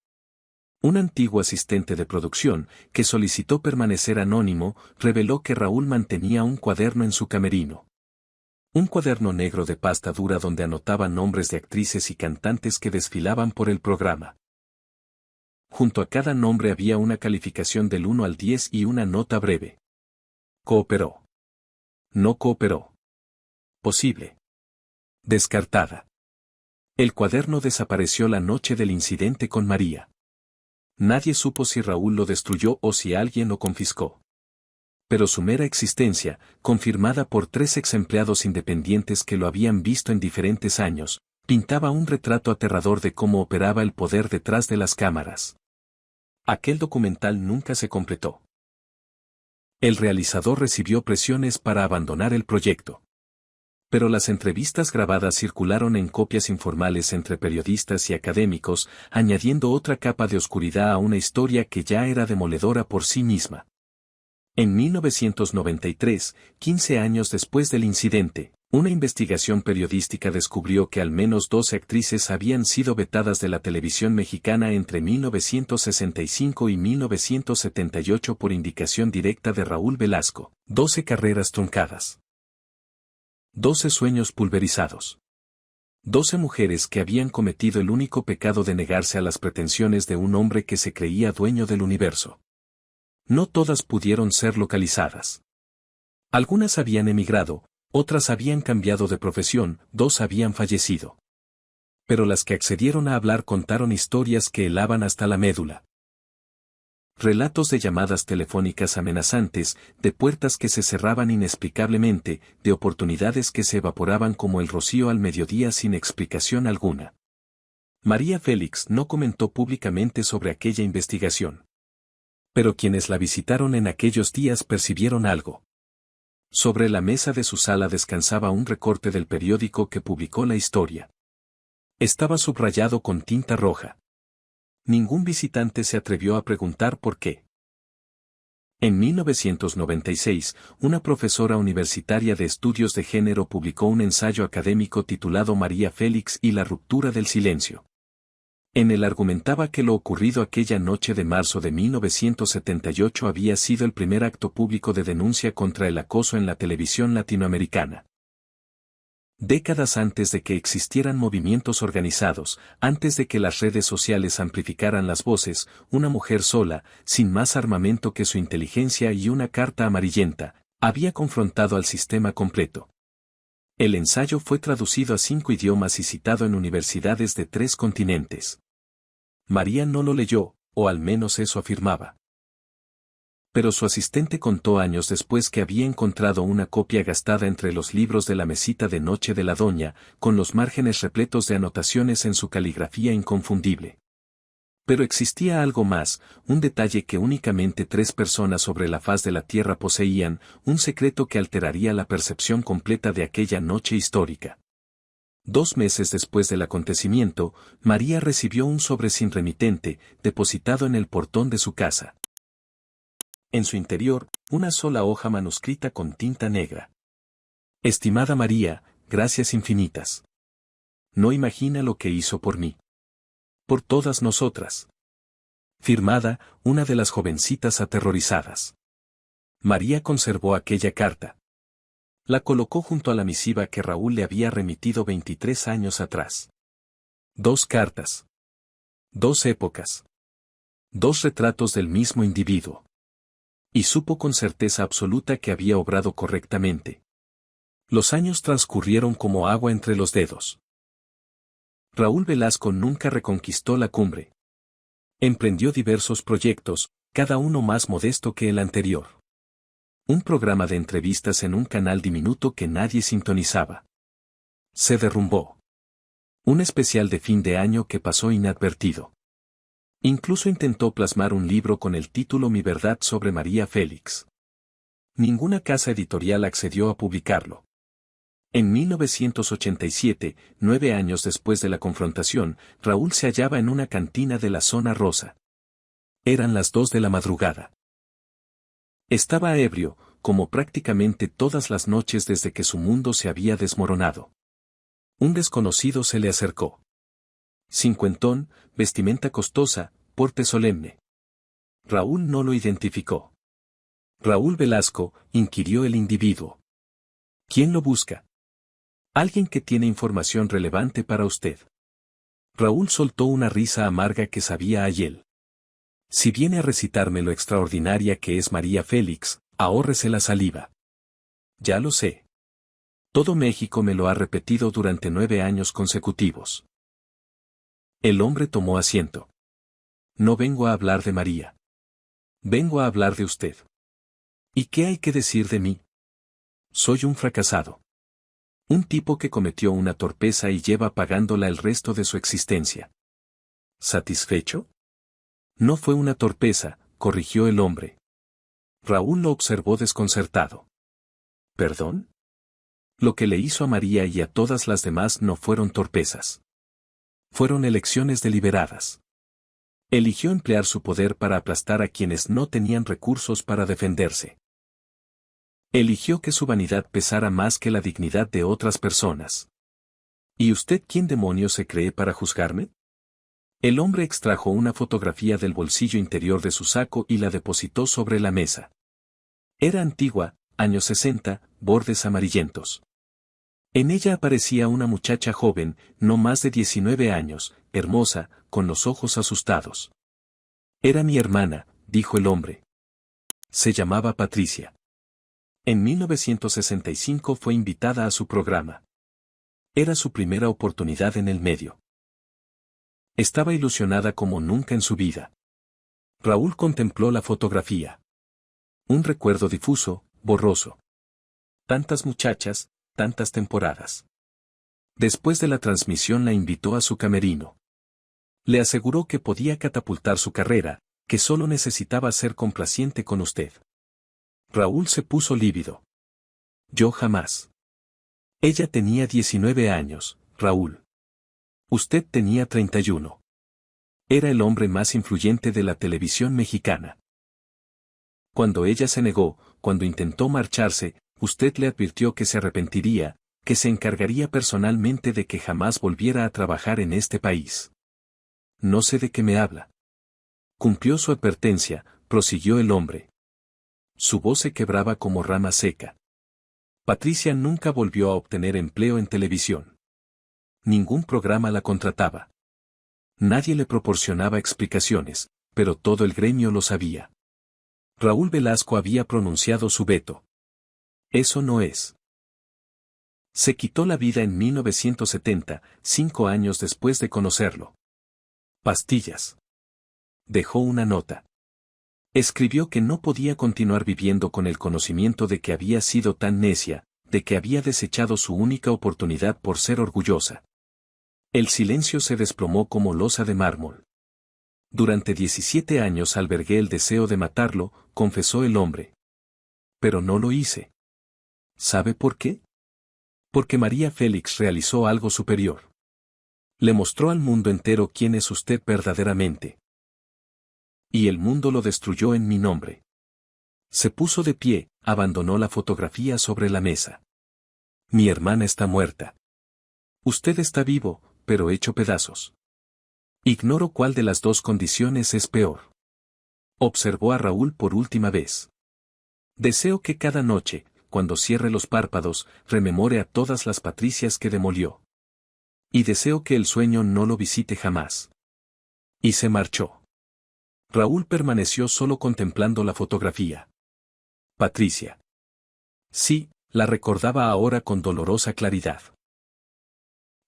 Un antiguo asistente de producción, que solicitó permanecer anónimo, reveló que Raúl mantenía un cuaderno en su camerino. Un cuaderno negro de pasta dura donde anotaba nombres de actrices y cantantes que desfilaban por el programa. Junto a cada nombre había una calificación del 1 al 10 y una nota breve. Cooperó. No cooperó. Posible. Descartada. El cuaderno desapareció la noche del incidente con María. Nadie supo si Raúl lo destruyó o si alguien lo confiscó. Pero su mera existencia, confirmada por 3 exempleados independientes que lo habían visto en diferentes años, pintaba un retrato aterrador de cómo operaba el poder detrás de las cámaras. Aquel documental nunca se completó. El realizador recibió presiones para abandonar el proyecto. Pero las entrevistas grabadas circularon en copias informales entre periodistas y académicos, añadiendo otra capa de oscuridad a una historia que ya era demoledora por sí misma. En 1993, 15 años después del incidente, una investigación periodística descubrió que al menos 12 actrices habían sido vetadas de la televisión mexicana entre 1965 y 1978 por indicación directa de Raúl Velasco. 12 carreras truncadas. 12 sueños pulverizados. 12 mujeres que habían cometido el único pecado de negarse a las pretensiones de un hombre que se creía dueño del universo. No todas pudieron ser localizadas. Algunas habían emigrado, otras habían cambiado de profesión, 2 habían fallecido. Pero las que accedieron a hablar contaron historias que helaban hasta la médula. Relatos de llamadas telefónicas amenazantes, de puertas que se cerraban inexplicablemente, de oportunidades que se evaporaban como el rocío al mediodía sin explicación alguna. María Félix no comentó públicamente sobre aquella investigación. Pero quienes la visitaron en aquellos días percibieron algo. Sobre la mesa de su sala descansaba un recorte del periódico que publicó la historia. Estaba subrayado con tinta roja. Ningún visitante se atrevió a preguntar por qué. En 1996, una profesora universitaria de estudios de género publicó un ensayo académico titulado María Félix y la ruptura del silencio. En él argumentaba que lo ocurrido aquella noche de marzo de 1978 había sido el primer acto público de denuncia contra el acoso en la televisión latinoamericana. Décadas antes de que existieran movimientos organizados, antes de que las redes sociales amplificaran las voces, una mujer sola, sin más armamento que su inteligencia y una carta amarillenta, había confrontado al sistema completo. El ensayo fue traducido a 5 idiomas y citado en universidades de 3 continentes. María no lo leyó, o al menos eso afirmaba. Pero su asistente contó años después que había encontrado una copia gastada entre los libros de la mesita de noche de la doña, con los márgenes repletos de anotaciones en su caligrafía inconfundible. Pero existía algo más, un detalle que únicamente 3 personas sobre la faz de la tierra poseían, un secreto que alteraría la percepción completa de aquella noche histórica. 2 meses después del acontecimiento, María recibió un sobre sin remitente, depositado en el portón de su casa. En su interior, una sola hoja manuscrita con tinta negra. Estimada María, gracias infinitas. No imagina lo que hizo por mí. Por todas nosotras. Firmada, una de las jovencitas aterrorizadas. María conservó aquella carta. La colocó junto a la misiva que Raúl le había remitido 23 años atrás. 2 cartas. 2 épocas. 2 retratos del mismo individuo. Y supo con certeza absoluta que había obrado correctamente. Los años transcurrieron como agua entre los dedos. Raúl Velasco nunca reconquistó la cumbre. Emprendió diversos proyectos, cada uno más modesto que el anterior. Un programa de entrevistas en un canal diminuto que nadie sintonizaba. Se derrumbó. Un especial de fin de año que pasó inadvertido. Incluso intentó plasmar un libro con el título Mi verdad sobre María Félix. Ninguna casa editorial accedió a publicarlo. En 1987, 9 años después de la confrontación, Raúl se hallaba en una cantina de la zona rosa. Eran las 2 de la madrugada. Estaba ebrio, como prácticamente todas las noches desde que su mundo se había desmoronado. Un desconocido se le acercó. Cincuentón, vestimenta costosa, porte solemne. Raúl no lo identificó. Raúl Velasco, inquirió el individuo. ¿Quién lo busca? Alguien que tiene información relevante para usted. Raúl soltó una risa amarga que sabía a hiel. Si viene a recitarme lo extraordinaria que es María Félix, ahórrese la saliva. Ya lo sé. Todo México me lo ha repetido durante 9 años consecutivos. El hombre tomó asiento. No vengo a hablar de María. Vengo a hablar de usted. ¿Y qué hay que decir de mí? Soy un fracasado. Un tipo que cometió una torpeza y lleva pagándola el resto de su existencia. ¿Satisfecho? No fue una torpeza, corrigió el hombre. Raúl lo observó desconcertado. ¿Perdón? Lo que le hizo a María y a todas las demás no fueron torpezas. Fueron elecciones deliberadas. Eligió emplear su poder para aplastar a quienes no tenían recursos para defenderse. Eligió que su vanidad pesara más que la dignidad de otras personas. ¿Y usted quién demonios se cree para juzgarme? El hombre extrajo una fotografía del bolsillo interior de su saco y la depositó sobre la mesa. Era antigua, años 60, bordes amarillentos. En ella aparecía una muchacha joven, no más de 19 años, hermosa, con los ojos asustados. Era mi hermana, dijo el hombre. Se llamaba Patricia. En 1965 fue invitada a su programa. Era su primera oportunidad en el medio. Estaba ilusionada como nunca en su vida. Raúl contempló la fotografía. Un recuerdo difuso, borroso. Tantas muchachas, tantas temporadas. Después de la transmisión la invitó a su camerino. Le aseguró que podía catapultar su carrera, que solo necesitaba ser complaciente con usted. Raúl se puso lívido. Yo jamás. Ella tenía 19 años, Raúl. Usted tenía 31. Era el hombre más influyente de la televisión mexicana. Cuando ella se negó, cuando intentó marcharse, usted le advirtió que se arrepentiría, que se encargaría personalmente de que jamás volviera a trabajar en este país. No sé de qué me habla. Cumplió su advertencia, prosiguió el hombre. Su voz se quebraba como rama seca. Patricia nunca volvió a obtener empleo en televisión. Ningún programa la contrataba. Nadie le proporcionaba explicaciones, pero todo el gremio lo sabía. Raúl Velasco había pronunciado su veto. Eso no es. Se quitó la vida en 1970, 5 años después de conocerlo. Pastillas. Dejó una nota. Escribió que no podía continuar viviendo con el conocimiento de que había sido tan necia, de que había desechado su única oportunidad por ser orgullosa. El silencio se desplomó como losa de mármol. Durante 17 años albergué el deseo de matarlo, confesó el hombre. Pero no lo hice. ¿Sabe por qué? Porque María Félix realizó algo superior. Le mostró al mundo entero quién es usted verdaderamente. Y el mundo lo destruyó en mi nombre. Se puso de pie, abandonó la fotografía sobre la mesa. Mi hermana está muerta. Usted está vivo, pero hecho pedazos. Ignoro cuál de las dos condiciones es peor. Observó a Raúl por última vez. Deseo que cada noche, cuando cierre los párpados, rememore a todas las Patricias que demolió. Y deseo que el sueño no lo visite jamás. Y se marchó. Raúl permaneció solo contemplando la fotografía. Patricia. Sí, la recordaba ahora con dolorosa claridad.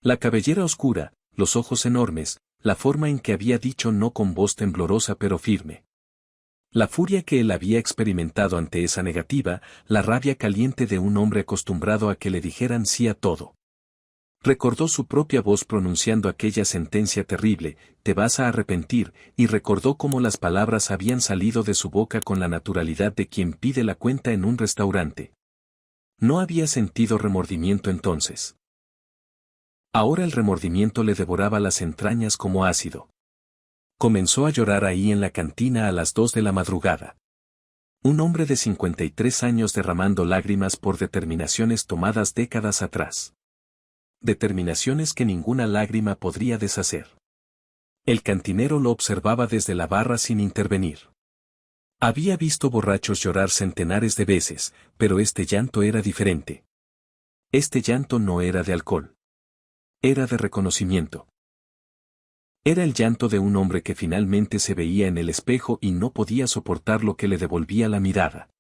La cabellera oscura, los ojos enormes, la forma en que había dicho no con voz temblorosa pero firme. La furia que él había experimentado ante esa negativa, la rabia caliente de un hombre acostumbrado a que le dijeran sí a todo. Recordó su propia voz pronunciando aquella sentencia terrible, te vas a arrepentir, y recordó cómo las palabras habían salido de su boca con la naturalidad de quien pide la cuenta en un restaurante. No había sentido remordimiento entonces. Ahora el remordimiento le devoraba las entrañas como ácido. Comenzó a llorar ahí en la cantina a las 2 de la madrugada. Un hombre de 53 años derramando lágrimas por determinaciones tomadas décadas atrás. Determinaciones que ninguna lágrima podría deshacer. El cantinero lo observaba desde la barra sin intervenir. Había visto borrachos llorar centenares de veces, pero este llanto era diferente. Este llanto no era de alcohol. Era de reconocimiento. Era el llanto de un hombre que finalmente se veía en el espejo y no podía soportar lo que le devolvía la mirada.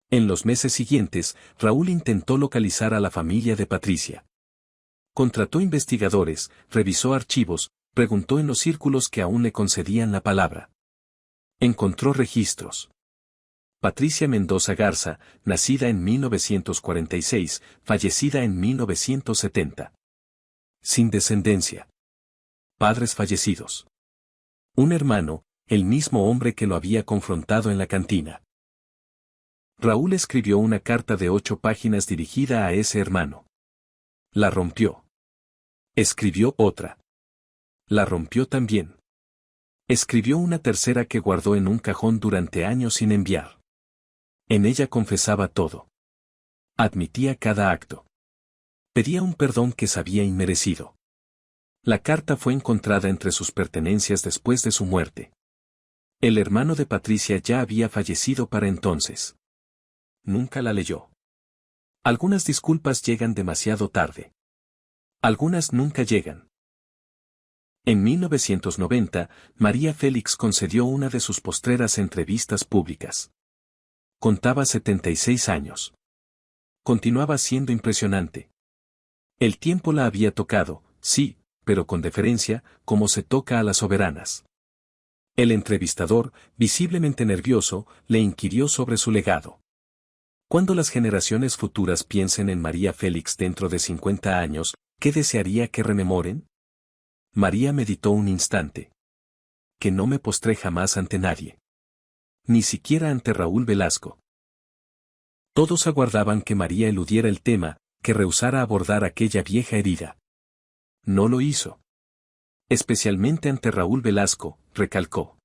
En los meses siguientes, Raúl intentó localizar a la familia de Patricia. Contrató investigadores, revisó archivos, preguntó en los círculos que aún le concedían la palabra. Encontró registros. Patricia Mendoza Garza, nacida en 1946, fallecida en 1970. Sin descendencia. Padres fallecidos. Un hermano, el mismo hombre que lo había confrontado en la cantina. Raúl escribió una carta de 8 páginas dirigida a ese hermano. La rompió. Escribió otra. La rompió también. Escribió una tercera que guardó en un cajón durante años sin enviar. En ella confesaba todo. Admitía cada acto. Pedía un perdón que sabía inmerecido. La carta fue encontrada entre sus pertenencias después de su muerte. El hermano de Patricia ya había fallecido para entonces. Nunca la leyó. Algunas disculpas llegan demasiado tarde. Algunas nunca llegan. En 1990, María Félix concedió una de sus postreras entrevistas públicas. Contaba 76 años. Continuaba siendo impresionante. El tiempo la había tocado, sí, pero con deferencia, como se toca a las soberanas. El entrevistador, visiblemente nervioso, le inquirió sobre su legado. Cuando las generaciones futuras piensen en María Félix dentro de 50 años, ¿qué desearía que rememoren? María meditó un instante. Que no me postré jamás ante nadie. Ni siquiera ante Raúl Velasco. Todos aguardaban que María eludiera el tema, que rehusara abordar aquella vieja herida. No lo hizo. Especialmente ante Raúl Velasco, recalcó.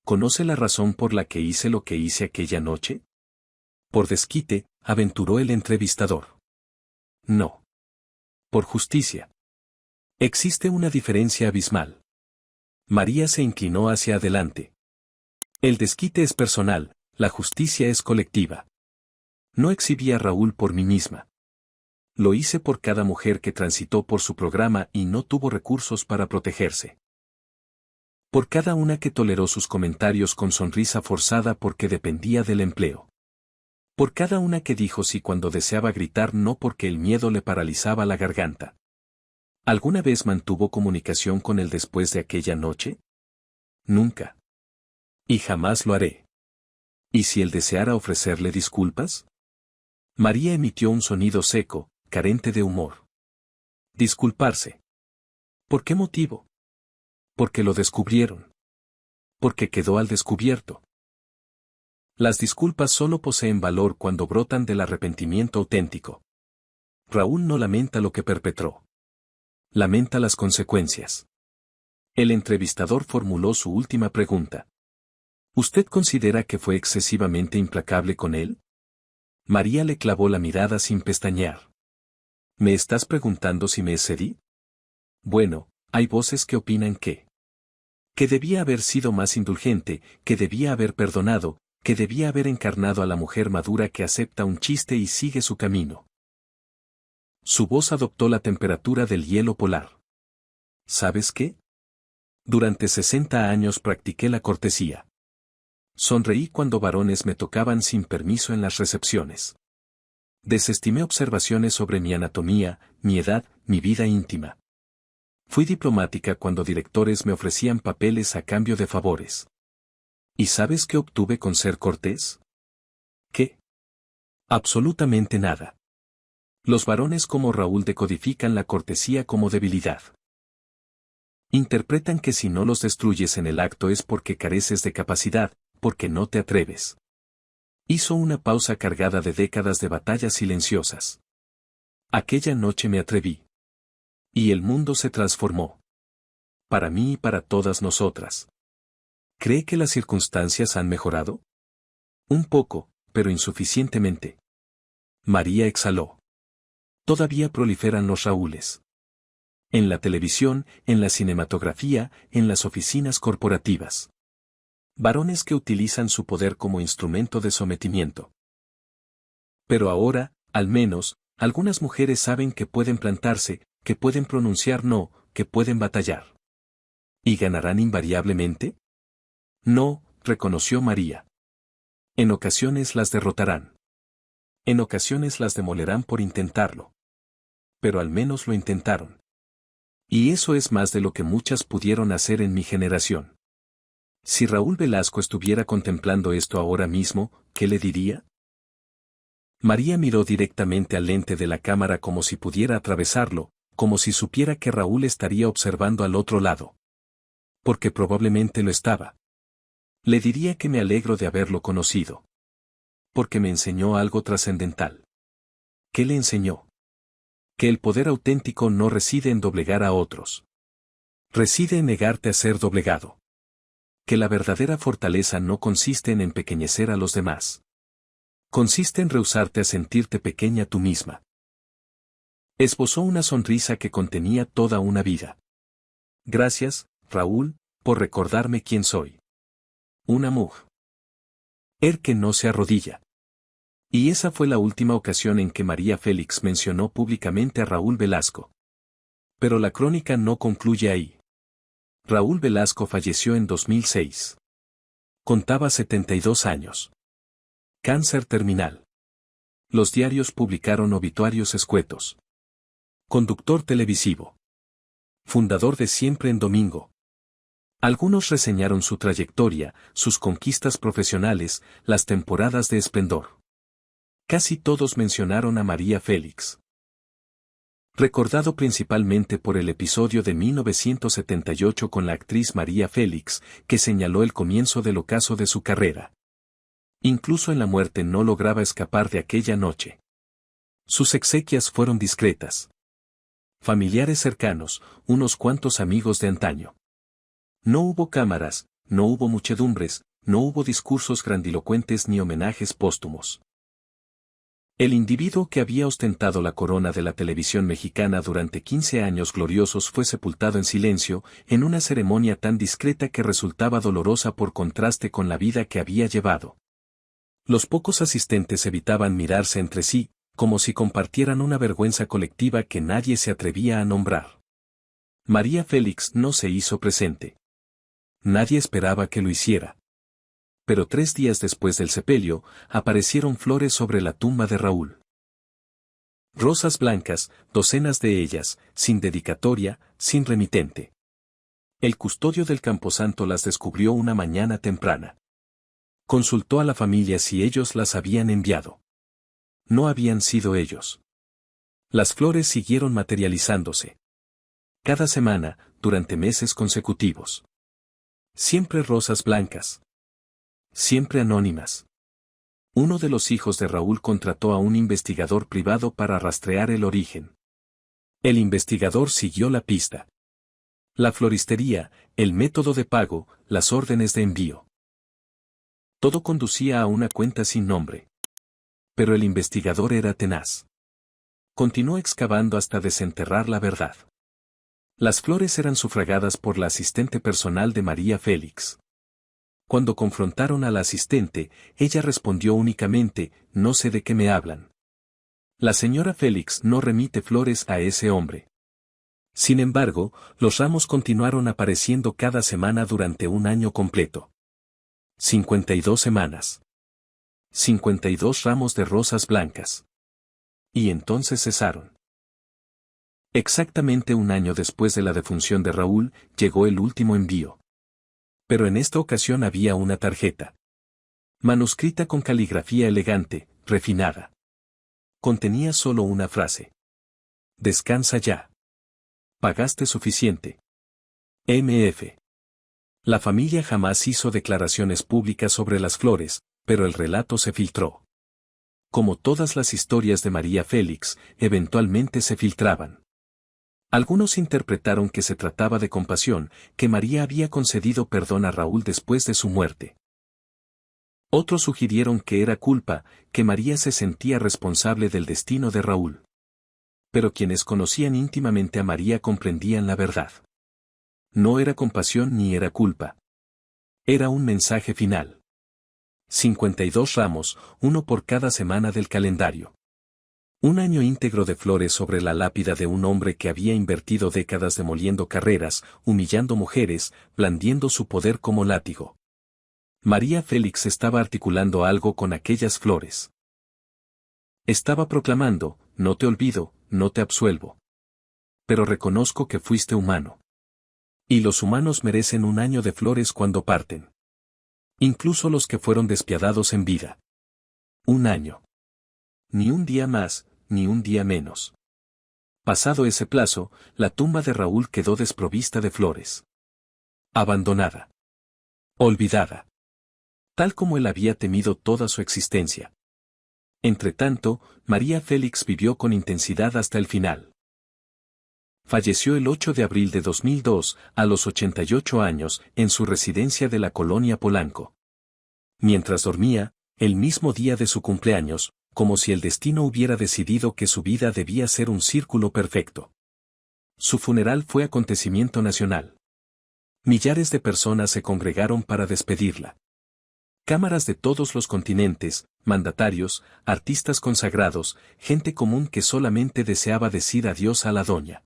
¿Conoce la razón por la que hice lo que hice aquella noche? Por desquite, aventuró el entrevistador. No. Por justicia. Existe una diferencia abismal. María se inclinó hacia adelante. El desquite es personal, la justicia es colectiva. No exhibí a Raúl por mí misma. Lo hice por cada mujer que transitó por su programa y no tuvo recursos para protegerse. Por cada una que toleró sus comentarios con sonrisa forzada porque dependía del empleo. Por cada una que dijo sí cuando deseaba gritar no porque el miedo le paralizaba la garganta. ¿Alguna vez mantuvo comunicación con él después de aquella noche? Nunca. Y jamás lo haré. ¿Y si él deseara ofrecerle disculpas? María emitió un sonido seco, carente de humor. Disculparse. ¿Por qué motivo? Porque lo descubrieron. Porque quedó al descubierto. Las disculpas solo poseen valor cuando brotan del arrepentimiento auténtico. Raúl no lamenta lo que perpetró. Lamenta las consecuencias. El entrevistador formuló su última pregunta. ¿Usted considera que fue excesivamente implacable con él? María le clavó la mirada sin pestañear. ¿Me estás preguntando si me excedí? Bueno, hay voces que opinan que debía haber sido más indulgente, que debía haber perdonado, que debía haber encarnado a la mujer madura que acepta un chiste y sigue su camino. Su voz adoptó la temperatura del hielo polar. ¿Sabes qué? Durante 60 años practiqué la cortesía. Sonreí cuando varones me tocaban sin permiso en las recepciones. Desestimé observaciones sobre mi anatomía, mi edad, mi vida íntima. Fui diplomática cuando directores me ofrecían papeles a cambio de favores. ¿Y sabes qué obtuve con ser cortés? ¿Qué? Absolutamente nada. Los varones como Raúl decodifican la cortesía como debilidad. Interpretan que si no los destruyes en el acto es porque careces de capacidad, porque no te atreves. Hizo una pausa cargada de décadas de batallas silenciosas. Aquella noche me atreví. Y el mundo se transformó. Para mí y para todas nosotras. ¿Cree que las circunstancias han mejorado? Un poco, pero insuficientemente. María exhaló. Todavía proliferan los Raúles. En la televisión, en la cinematografía, en las oficinas corporativas. Varones que utilizan su poder como instrumento de sometimiento. Pero ahora, al menos, algunas mujeres saben que pueden plantarse, que pueden pronunciar no, que pueden batallar. ¿Y ganarán invariablemente? No, reconoció María. En ocasiones las derrotarán. En ocasiones las demolerán por intentarlo. Pero al menos lo intentaron. Y eso es más de lo que muchas pudieron hacer en mi generación. Si Raúl Velasco estuviera contemplando esto ahora mismo, ¿qué le diría? María miró directamente al lente de la cámara como si pudiera atravesarlo, como si supiera que Raúl estaría observando al otro lado. Porque probablemente lo estaba. Le diría que me alegro de haberlo conocido. Porque me enseñó algo trascendental. ¿Qué le enseñó? Que el poder auténtico no reside en doblegar a otros. Reside en negarte a ser doblegado. Que la verdadera fortaleza no consiste en empequeñecer a los demás. Consiste en rehusarte a sentirte pequeña tú misma. Esbozó una sonrisa que contenía toda una vida. Gracias, Raúl, por recordarme quién soy. Una mujer que no se arrodilla. Y esa fue la última ocasión en que María Félix mencionó públicamente a Raúl Velasco. Pero la crónica no concluye ahí. Raúl Velasco falleció en 2006. Contaba 72 años. Cáncer terminal. Los diarios publicaron obituarios escuetos. Conductor televisivo. Fundador de Siempre en Domingo. Algunos reseñaron su trayectoria, sus conquistas profesionales, las temporadas de esplendor. Casi todos mencionaron a María Félix. Recordado principalmente por el episodio de 1978 con la actriz María Félix, que señaló el comienzo del ocaso de su carrera. Incluso en la muerte no lograba escapar de aquella noche. Sus exequias fueron discretas. Familiares cercanos, unos cuantos amigos de antaño. No hubo cámaras, no hubo muchedumbres, no hubo discursos grandilocuentes ni homenajes póstumos. El individuo que había ostentado la corona de la televisión mexicana durante 15 años gloriosos fue sepultado en silencio, en una ceremonia tan discreta que resultaba dolorosa por contraste con la vida que había llevado. Los pocos asistentes evitaban mirarse entre sí, como si compartieran una vergüenza colectiva que nadie se atrevía a nombrar. María Félix no se hizo presente. Nadie esperaba que lo hiciera. Pero 3 días después del sepelio, aparecieron flores sobre la tumba de Raúl. Rosas blancas, docenas de ellas, sin dedicatoria, sin remitente. El custodio del camposanto las descubrió una mañana temprana. Consultó a la familia si ellos las habían enviado. No habían sido ellos. Las flores siguieron materializándose. Cada semana, durante meses consecutivos. Siempre rosas blancas. Siempre anónimas. Uno de los hijos de Raúl contrató a un investigador privado para rastrear el origen. El investigador siguió la pista. La floristería, el método de pago, las órdenes de envío. Todo conducía a una cuenta sin nombre. Pero el investigador era tenaz. Continuó excavando hasta desenterrar la verdad. Las flores eran sufragadas por la asistente personal de María Félix. Cuando confrontaron a la asistente, ella respondió únicamente, no sé de qué me hablan. La señora Félix no remite flores a ese hombre. Sin embargo, los ramos continuaron apareciendo cada semana durante un año completo. 52 semanas. 52 ramos de rosas blancas. Y entonces cesaron. Exactamente un año después de la defunción de Raúl, llegó el último envío. Pero en esta ocasión había una tarjeta. Manuscrita con caligrafía elegante, refinada. Contenía solo una frase. Descansa ya. Pagaste suficiente. MF. La familia jamás hizo declaraciones públicas sobre las flores, pero el relato se filtró. Como todas las historias de María Félix, eventualmente se filtraban. Algunos interpretaron que se trataba de compasión, que María había concedido perdón a Raúl después de su muerte. Otros sugirieron que era culpa, que María se sentía responsable del destino de Raúl. Pero quienes conocían íntimamente a María comprendían la verdad. No era compasión ni era culpa. Era un mensaje final. 52 ramos, uno por cada semana del calendario. Un año íntegro de flores sobre la lápida de un hombre que había invertido décadas demoliendo carreras, humillando mujeres, blandiendo su poder como látigo. María Félix estaba articulando algo con aquellas flores. Estaba proclamando, no te olvido, no te absuelvo. Pero reconozco que fuiste humano. Y los humanos merecen un año de flores cuando parten. Incluso los que fueron despiadados en vida. Un año. Ni un día más, ni un día menos. Pasado ese plazo, la tumba de Raúl quedó desprovista de flores. Abandonada. Olvidada. Tal como él había temido toda su existencia. Entretanto, María Félix vivió con intensidad hasta el final. Falleció el 8 de abril de 2002, a los 88 años, en su residencia de la colonia Polanco. Mientras dormía, el mismo día de su cumpleaños, como si el destino hubiera decidido que su vida debía ser un círculo perfecto. Su funeral fue acontecimiento nacional. Millares de personas se congregaron para despedirla. Cámaras de todos los continentes, mandatarios, artistas consagrados, gente común que solamente deseaba decir adiós a la doña.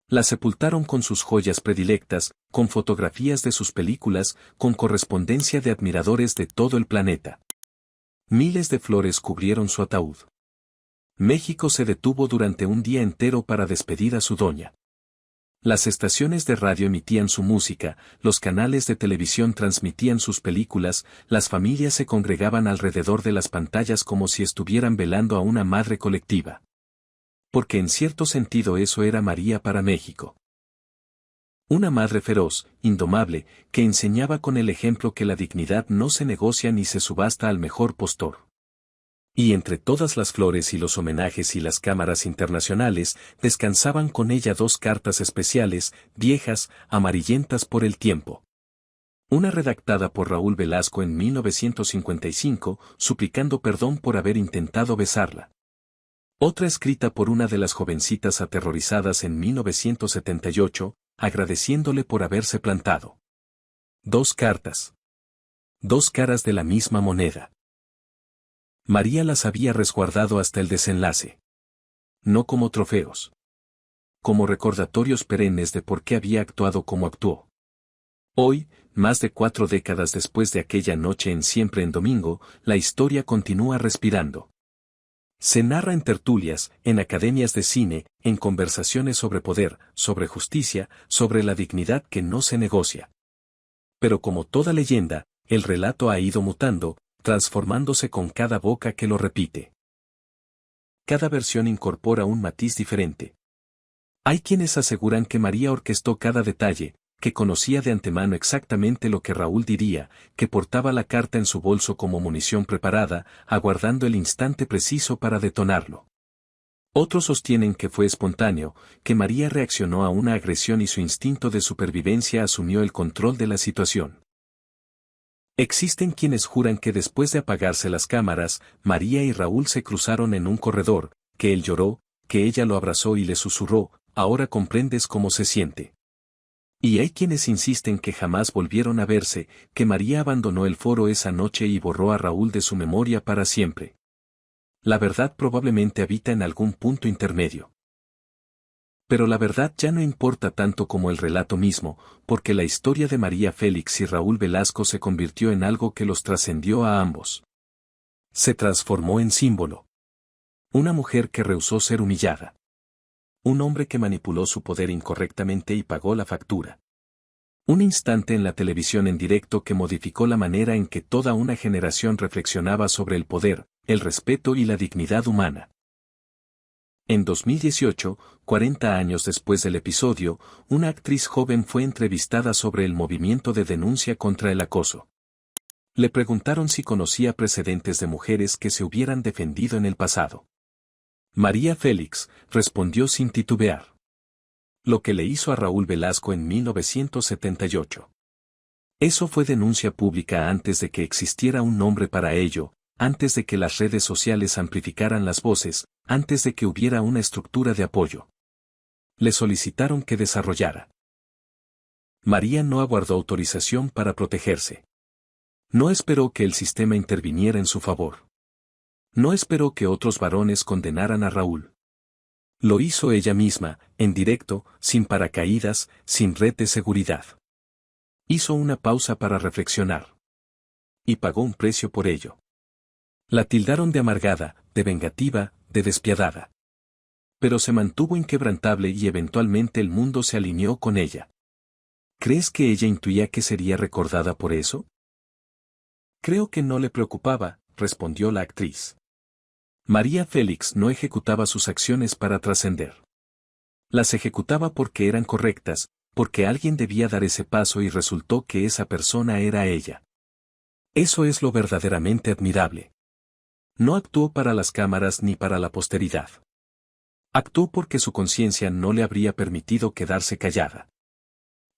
La sepultaron con sus joyas predilectas, con fotografías de sus películas, con correspondencia de admiradores de todo el planeta. Miles de flores cubrieron su ataúd. México se detuvo durante un día entero para despedir a su doña. Las estaciones de radio emitían su música, los canales de televisión transmitían sus películas, las familias se congregaban alrededor de las pantallas como si estuvieran velando a una madre colectiva. Porque en cierto sentido eso era María para México. Una madre feroz, indomable, que enseñaba con el ejemplo que la dignidad no se negocia ni se subasta al mejor postor. Y entre todas las flores y los homenajes y las cámaras internacionales, descansaban con ella 2 cartas especiales, viejas, amarillentas por el tiempo. Una redactada por Raúl Velasco en 1955, suplicando perdón por haber intentado besarla. Otra escrita por una de las jovencitas aterrorizadas en 1978, agradeciéndole por haberse plantado. 2 cartas. 2 caras de la misma moneda. María las había resguardado hasta el desenlace. No como trofeos. Como recordatorios perennes de por qué había actuado como actuó. Hoy, más de 4 décadas después de aquella noche en Siempre en Domingo, la historia continúa respirando. Se narra en tertulias, en academias de cine, en conversaciones sobre poder, sobre justicia, sobre la dignidad que no se negocia. Pero como toda leyenda, el relato ha ido mutando, transformándose con cada boca que lo repite. Cada versión incorpora un matiz diferente. Hay quienes aseguran que María orquestó cada detalle, que conocía de antemano exactamente lo que Raúl diría, que portaba la carta en su bolso como munición preparada, aguardando el instante preciso para detonarlo. Otros sostienen que fue espontáneo, que María reaccionó a una agresión y su instinto de supervivencia asumió el control de la situación. Existen quienes juran que después de apagarse las cámaras, María y Raúl se cruzaron en un corredor, que él lloró, que ella lo abrazó y le susurró, ahora comprendes cómo se siente. Y hay quienes insisten que jamás volvieron a verse, que María abandonó el foro esa noche y borró a Raúl de su memoria para siempre. La verdad probablemente habita en algún punto intermedio. Pero la verdad ya no importa tanto como el relato mismo, porque la historia de María Félix y Raúl Velasco se convirtió en algo que los trascendió a ambos. Se transformó en símbolo. Una mujer que rehusó ser humillada. Un hombre que manipuló su poder incorrectamente y pagó la factura. Un instante en la televisión en directo que modificó la manera en que toda una generación reflexionaba sobre el poder, el respeto y la dignidad humana. En 2018, 40 años después del episodio, una actriz joven fue entrevistada sobre el movimiento de denuncia contra el acoso. Le preguntaron si conocía precedentes de mujeres que se hubieran defendido en el pasado. María Félix respondió sin titubear. Lo que le hizo a Raúl Velasco en 1978. Eso fue denuncia pública antes de que existiera un nombre para ello, antes de que las redes sociales amplificaran las voces, antes de que hubiera una estructura de apoyo. Le solicitaron que desarrollara. María no aguardó autorización para protegerse. No esperó que el sistema interviniera en su favor. No esperó que otros varones condenaran a Raúl. Lo hizo ella misma, en directo, sin paracaídas, sin red de seguridad. Hizo una pausa para reflexionar. Y pagó un precio por ello. La tildaron de amargada, de vengativa, de despiadada. Pero se mantuvo inquebrantable y eventualmente el mundo se alineó con ella. ¿Crees que ella intuía que sería recordada por eso? Creo que no le preocupaba, respondió la actriz. María Félix no ejecutaba sus acciones para trascender. Las ejecutaba porque eran correctas, porque alguien debía dar ese paso y resultó que esa persona era ella. Eso es lo verdaderamente admirable. No actuó para las cámaras ni para la posteridad. Actuó porque su conciencia no le habría permitido quedarse callada.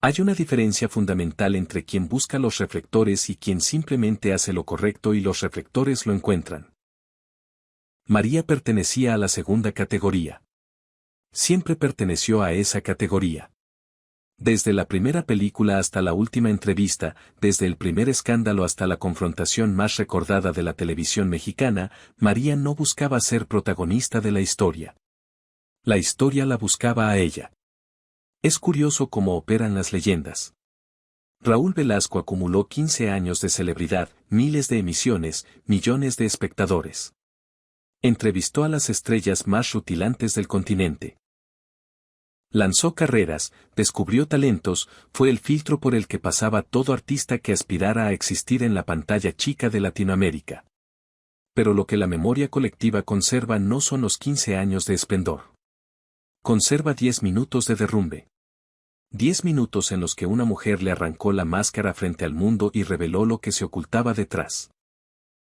Hay una diferencia fundamental entre quien busca los reflectores y quien simplemente hace lo correcto y los reflectores lo encuentran. María pertenecía a la segunda categoría. Siempre perteneció a esa categoría. Desde la primera película hasta la última entrevista, desde el primer escándalo hasta la confrontación más recordada de la televisión mexicana, María no buscaba ser protagonista de la historia. La historia la buscaba a ella. Es curioso cómo operan las leyendas. Raúl Velasco acumuló 15 años de celebridad, miles de emisiones, millones de espectadores. Entrevistó a las estrellas más rutilantes del continente. Lanzó carreras, descubrió talentos, fue el filtro por el que pasaba todo artista que aspirara a existir en la pantalla chica de Latinoamérica. Pero lo que la memoria colectiva conserva no son los 15 años de esplendor. Conserva 10 minutos de derrumbe. 10 minutos en los que una mujer le arrancó la máscara frente al mundo y reveló lo que se ocultaba detrás.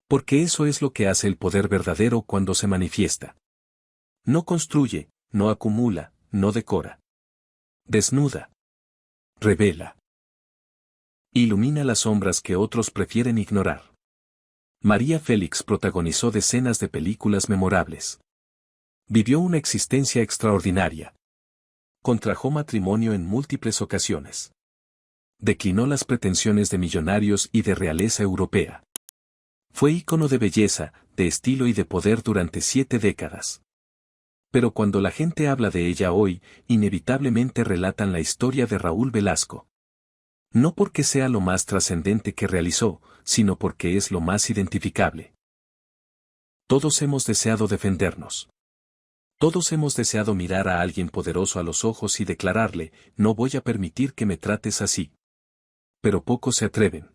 Porque eso es lo que hace el poder verdadero cuando se manifiesta. No construye, no acumula, no decora. Desnuda. Revela. Ilumina las sombras que otros prefieren ignorar. María Félix protagonizó decenas de películas memorables. Vivió una existencia extraordinaria. Contrajo matrimonio en múltiples ocasiones. Declinó las pretensiones de millonarios y de realeza europea. Fue ícono de belleza, de estilo y de poder durante 7 décadas. Pero cuando la gente habla de ella hoy, inevitablemente relatan la historia de Raúl Velasco. No porque sea lo más trascendente que realizó, sino porque es lo más identificable. Todos hemos deseado defendernos. Todos hemos deseado mirar a alguien poderoso a los ojos y declararle, no voy a permitir que me trates así. Pero pocos se atreven.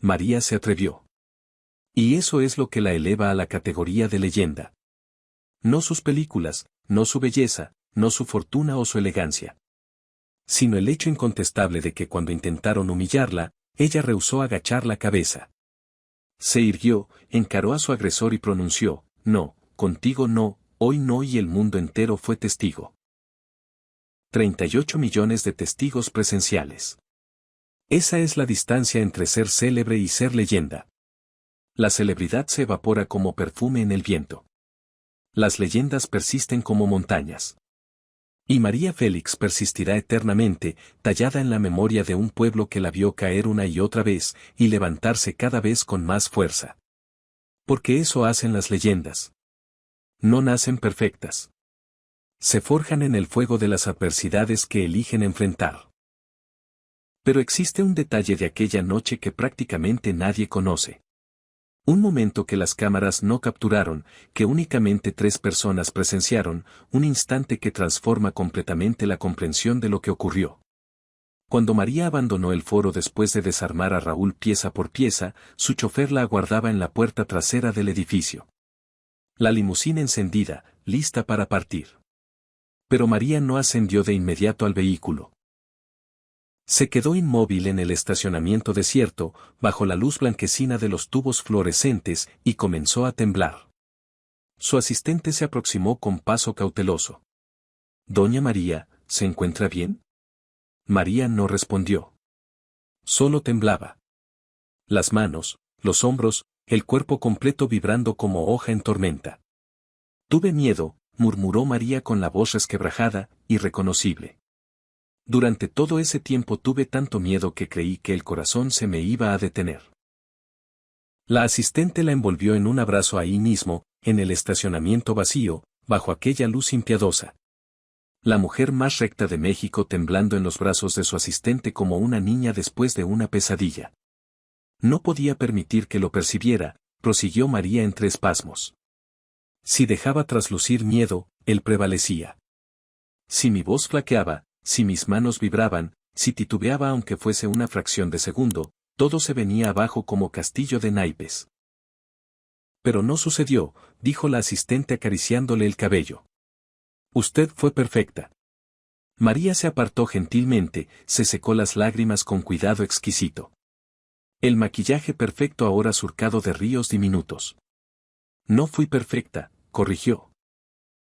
María se atrevió. Y eso es lo que la eleva a la categoría de leyenda. No sus películas, no su belleza, no su fortuna o su elegancia. Sino el hecho incontestable de que cuando intentaron humillarla, ella rehusó agachar la cabeza. Se irguió, encaró a su agresor y pronunció, no, contigo no, hoy no, y el mundo entero fue testigo. 38 millones de testigos presenciales. Esa es la distancia entre ser célebre y ser leyenda. La celebridad se evapora como perfume en el viento. Las leyendas persisten como montañas. Y María Félix persistirá eternamente, tallada en la memoria de un pueblo que la vio caer una y otra vez, y levantarse cada vez con más fuerza. Porque eso hacen las leyendas. No nacen perfectas. Se forjan en el fuego de las adversidades que eligen enfrentar. Pero existe un detalle de aquella noche que prácticamente nadie conoce. Un momento que las cámaras no capturaron, que únicamente 3 personas presenciaron, un instante que transforma completamente la comprensión de lo que ocurrió. Cuando María abandonó el foro después de desarmar a Raúl pieza por pieza, su chofer la aguardaba en la puerta trasera del edificio. La limusina encendida, lista para partir. Pero María no ascendió de inmediato al vehículo. Se quedó inmóvil en el estacionamiento desierto, bajo la luz blanquecina de los tubos fluorescentes, y comenzó a temblar. Su asistente se aproximó con paso cauteloso. «Doña María, ¿se encuentra bien?» María no respondió. Solo temblaba. Las manos, los hombros, el cuerpo completo vibrando como hoja en tormenta. «Tuve miedo», murmuró María con la voz resquebrajada, irreconocible. Durante todo ese tiempo tuve tanto miedo que creí que el corazón se me iba a detener. La asistente la envolvió en un abrazo ahí mismo, en el estacionamiento vacío, bajo aquella luz impiedosa. La mujer más recta de México temblando en los brazos de su asistente como una niña después de una pesadilla. No podía permitir que lo percibiera, prosiguió María entre espasmos. Si dejaba traslucir miedo, él prevalecía. Si mi voz flaqueaba, si mis manos vibraban, si titubeaba aunque fuese una fracción de segundo, todo se venía abajo como castillo de naipes. Pero no sucedió, dijo la asistente acariciándole el cabello. Usted fue perfecta. María se apartó gentilmente, se secó las lágrimas con cuidado exquisito. El maquillaje perfecto ahora surcado de ríos diminutos. No fui perfecta, corrigió.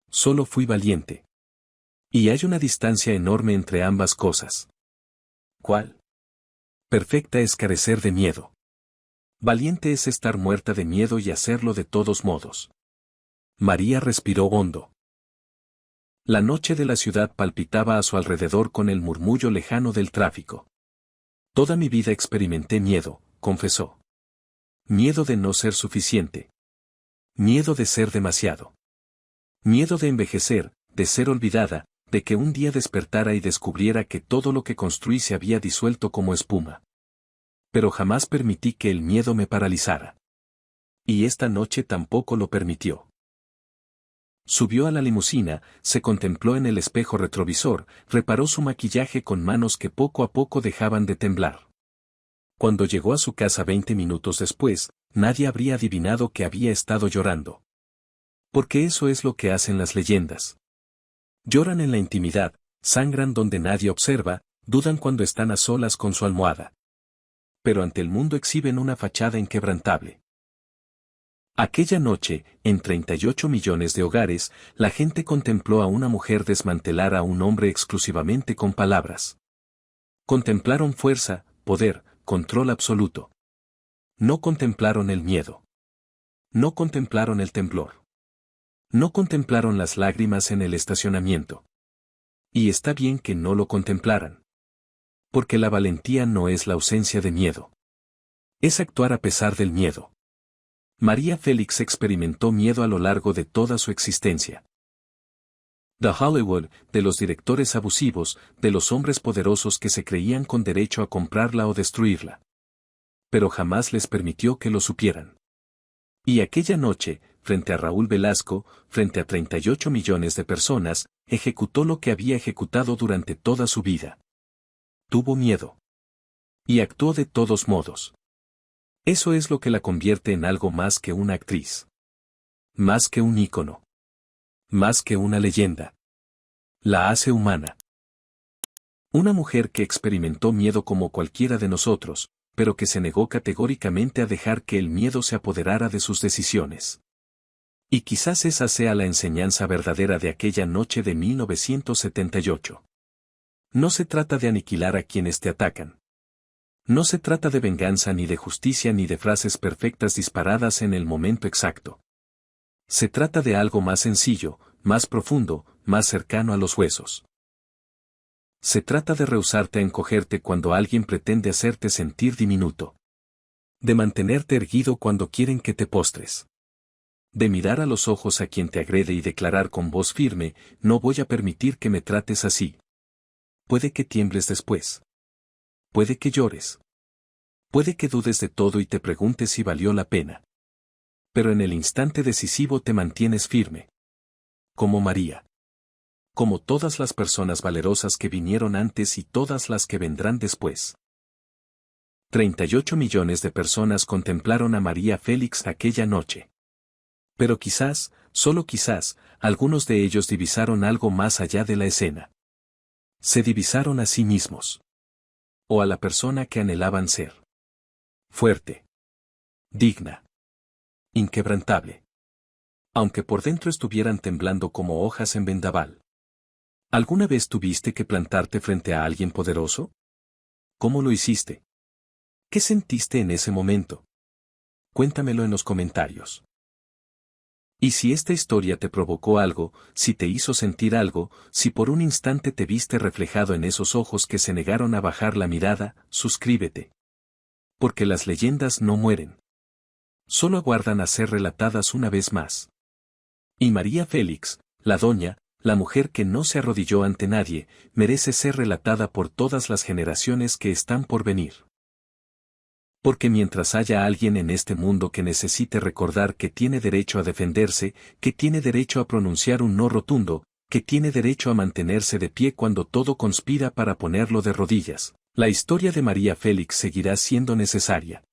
Solo fui valiente. Y hay una distancia enorme entre ambas cosas. ¿Cuál? Perfecta es carecer de miedo. Valiente es estar muerta de miedo y hacerlo de todos modos. María respiró hondo. La noche de la ciudad palpitaba a su alrededor con el murmullo lejano del tráfico. Toda mi vida experimenté miedo, confesó. Miedo de no ser suficiente. Miedo de ser demasiado. Miedo de envejecer, de ser olvidada, de que un día despertara y descubriera que todo lo que construí se había disuelto como espuma. Pero jamás permití que el miedo me paralizara. Y esta noche tampoco lo permitió. Subió a la limusina, se contempló en el espejo retrovisor, reparó su maquillaje con manos que poco a poco dejaban de temblar. Cuando llegó a su casa 20 minutos después, nadie habría adivinado que había estado llorando. Porque eso es lo que hacen las leyendas. Lloran en la intimidad, sangran donde nadie observa, dudan cuando están a solas con su almohada. Pero ante el mundo exhiben una fachada inquebrantable. Aquella noche, en 38 millones de hogares, la gente contempló a una mujer desmantelar a un hombre exclusivamente con palabras. Contemplaron fuerza, poder, control absoluto. No contemplaron el miedo. No contemplaron el temblor. No contemplaron las lágrimas en el estacionamiento. Y está bien que no lo contemplaran. Porque la valentía no es la ausencia de miedo. Es actuar a pesar del miedo. María Félix experimentó miedo a lo largo de toda su existencia. The Hollywood, de los directores abusivos, de los hombres poderosos que se creían con derecho a comprarla o destruirla. Pero jamás les permitió que lo supieran. Y aquella noche, frente a Raúl Velasco, frente a 38 millones de personas, ejecutó lo que había ejecutado durante toda su vida. Tuvo miedo. Y actuó de todos modos. Eso es lo que la convierte en algo más que una actriz. Más que un ícono. Más que una leyenda. La hace humana. Una mujer que experimentó miedo como cualquiera de nosotros, pero que se negó categóricamente a dejar que el miedo se apoderara de sus decisiones. Y quizás esa sea la enseñanza verdadera de aquella noche de 1978. No se trata de aniquilar a quienes te atacan. No se trata de venganza ni de justicia ni de frases perfectas disparadas en el momento exacto. Se trata de algo más sencillo, más profundo, más cercano a los huesos. Se trata de rehusarte a encogerte cuando alguien pretende hacerte sentir diminuto. De mantenerte erguido cuando quieren que te postres. De mirar a los ojos a quien te agrede y declarar con voz firme, no voy a permitir que me trates así. Puede que tiembles después. Puede que llores. Puede que dudes de todo y te preguntes si valió la pena. Pero en el instante decisivo te mantienes firme. Como María. Como todas las personas valerosas que vinieron antes y todas las que vendrán después. 38 millones de personas contemplaron a María Félix aquella noche. Pero quizás, solo quizás, algunos de ellos divisaron algo más allá de la escena. Se divisaron a sí mismos. O a la persona que anhelaban ser. Fuerte. Digna. Inquebrantable. Aunque por dentro estuvieran temblando como hojas en vendaval. ¿Alguna vez tuviste que plantarte frente a alguien poderoso? ¿Cómo lo hiciste? ¿Qué sentiste en ese momento? Cuéntamelo en los comentarios. Y si esta historia te provocó algo, si te hizo sentir algo, si por un instante te viste reflejado en esos ojos que se negaron a bajar la mirada, suscríbete. Porque las leyendas no mueren. Solo aguardan a ser relatadas una vez más. Y María Félix, la doña, la mujer que no se arrodilló ante nadie, merece ser relatada por todas las generaciones que están por venir. Porque mientras haya alguien en este mundo que necesite recordar que tiene derecho a defenderse, que tiene derecho a pronunciar un no rotundo, que tiene derecho a mantenerse de pie cuando todo conspira para ponerlo de rodillas, la historia de María Félix seguirá siendo necesaria.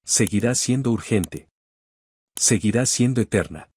Seguirá siendo urgente. Seguirá siendo eterna.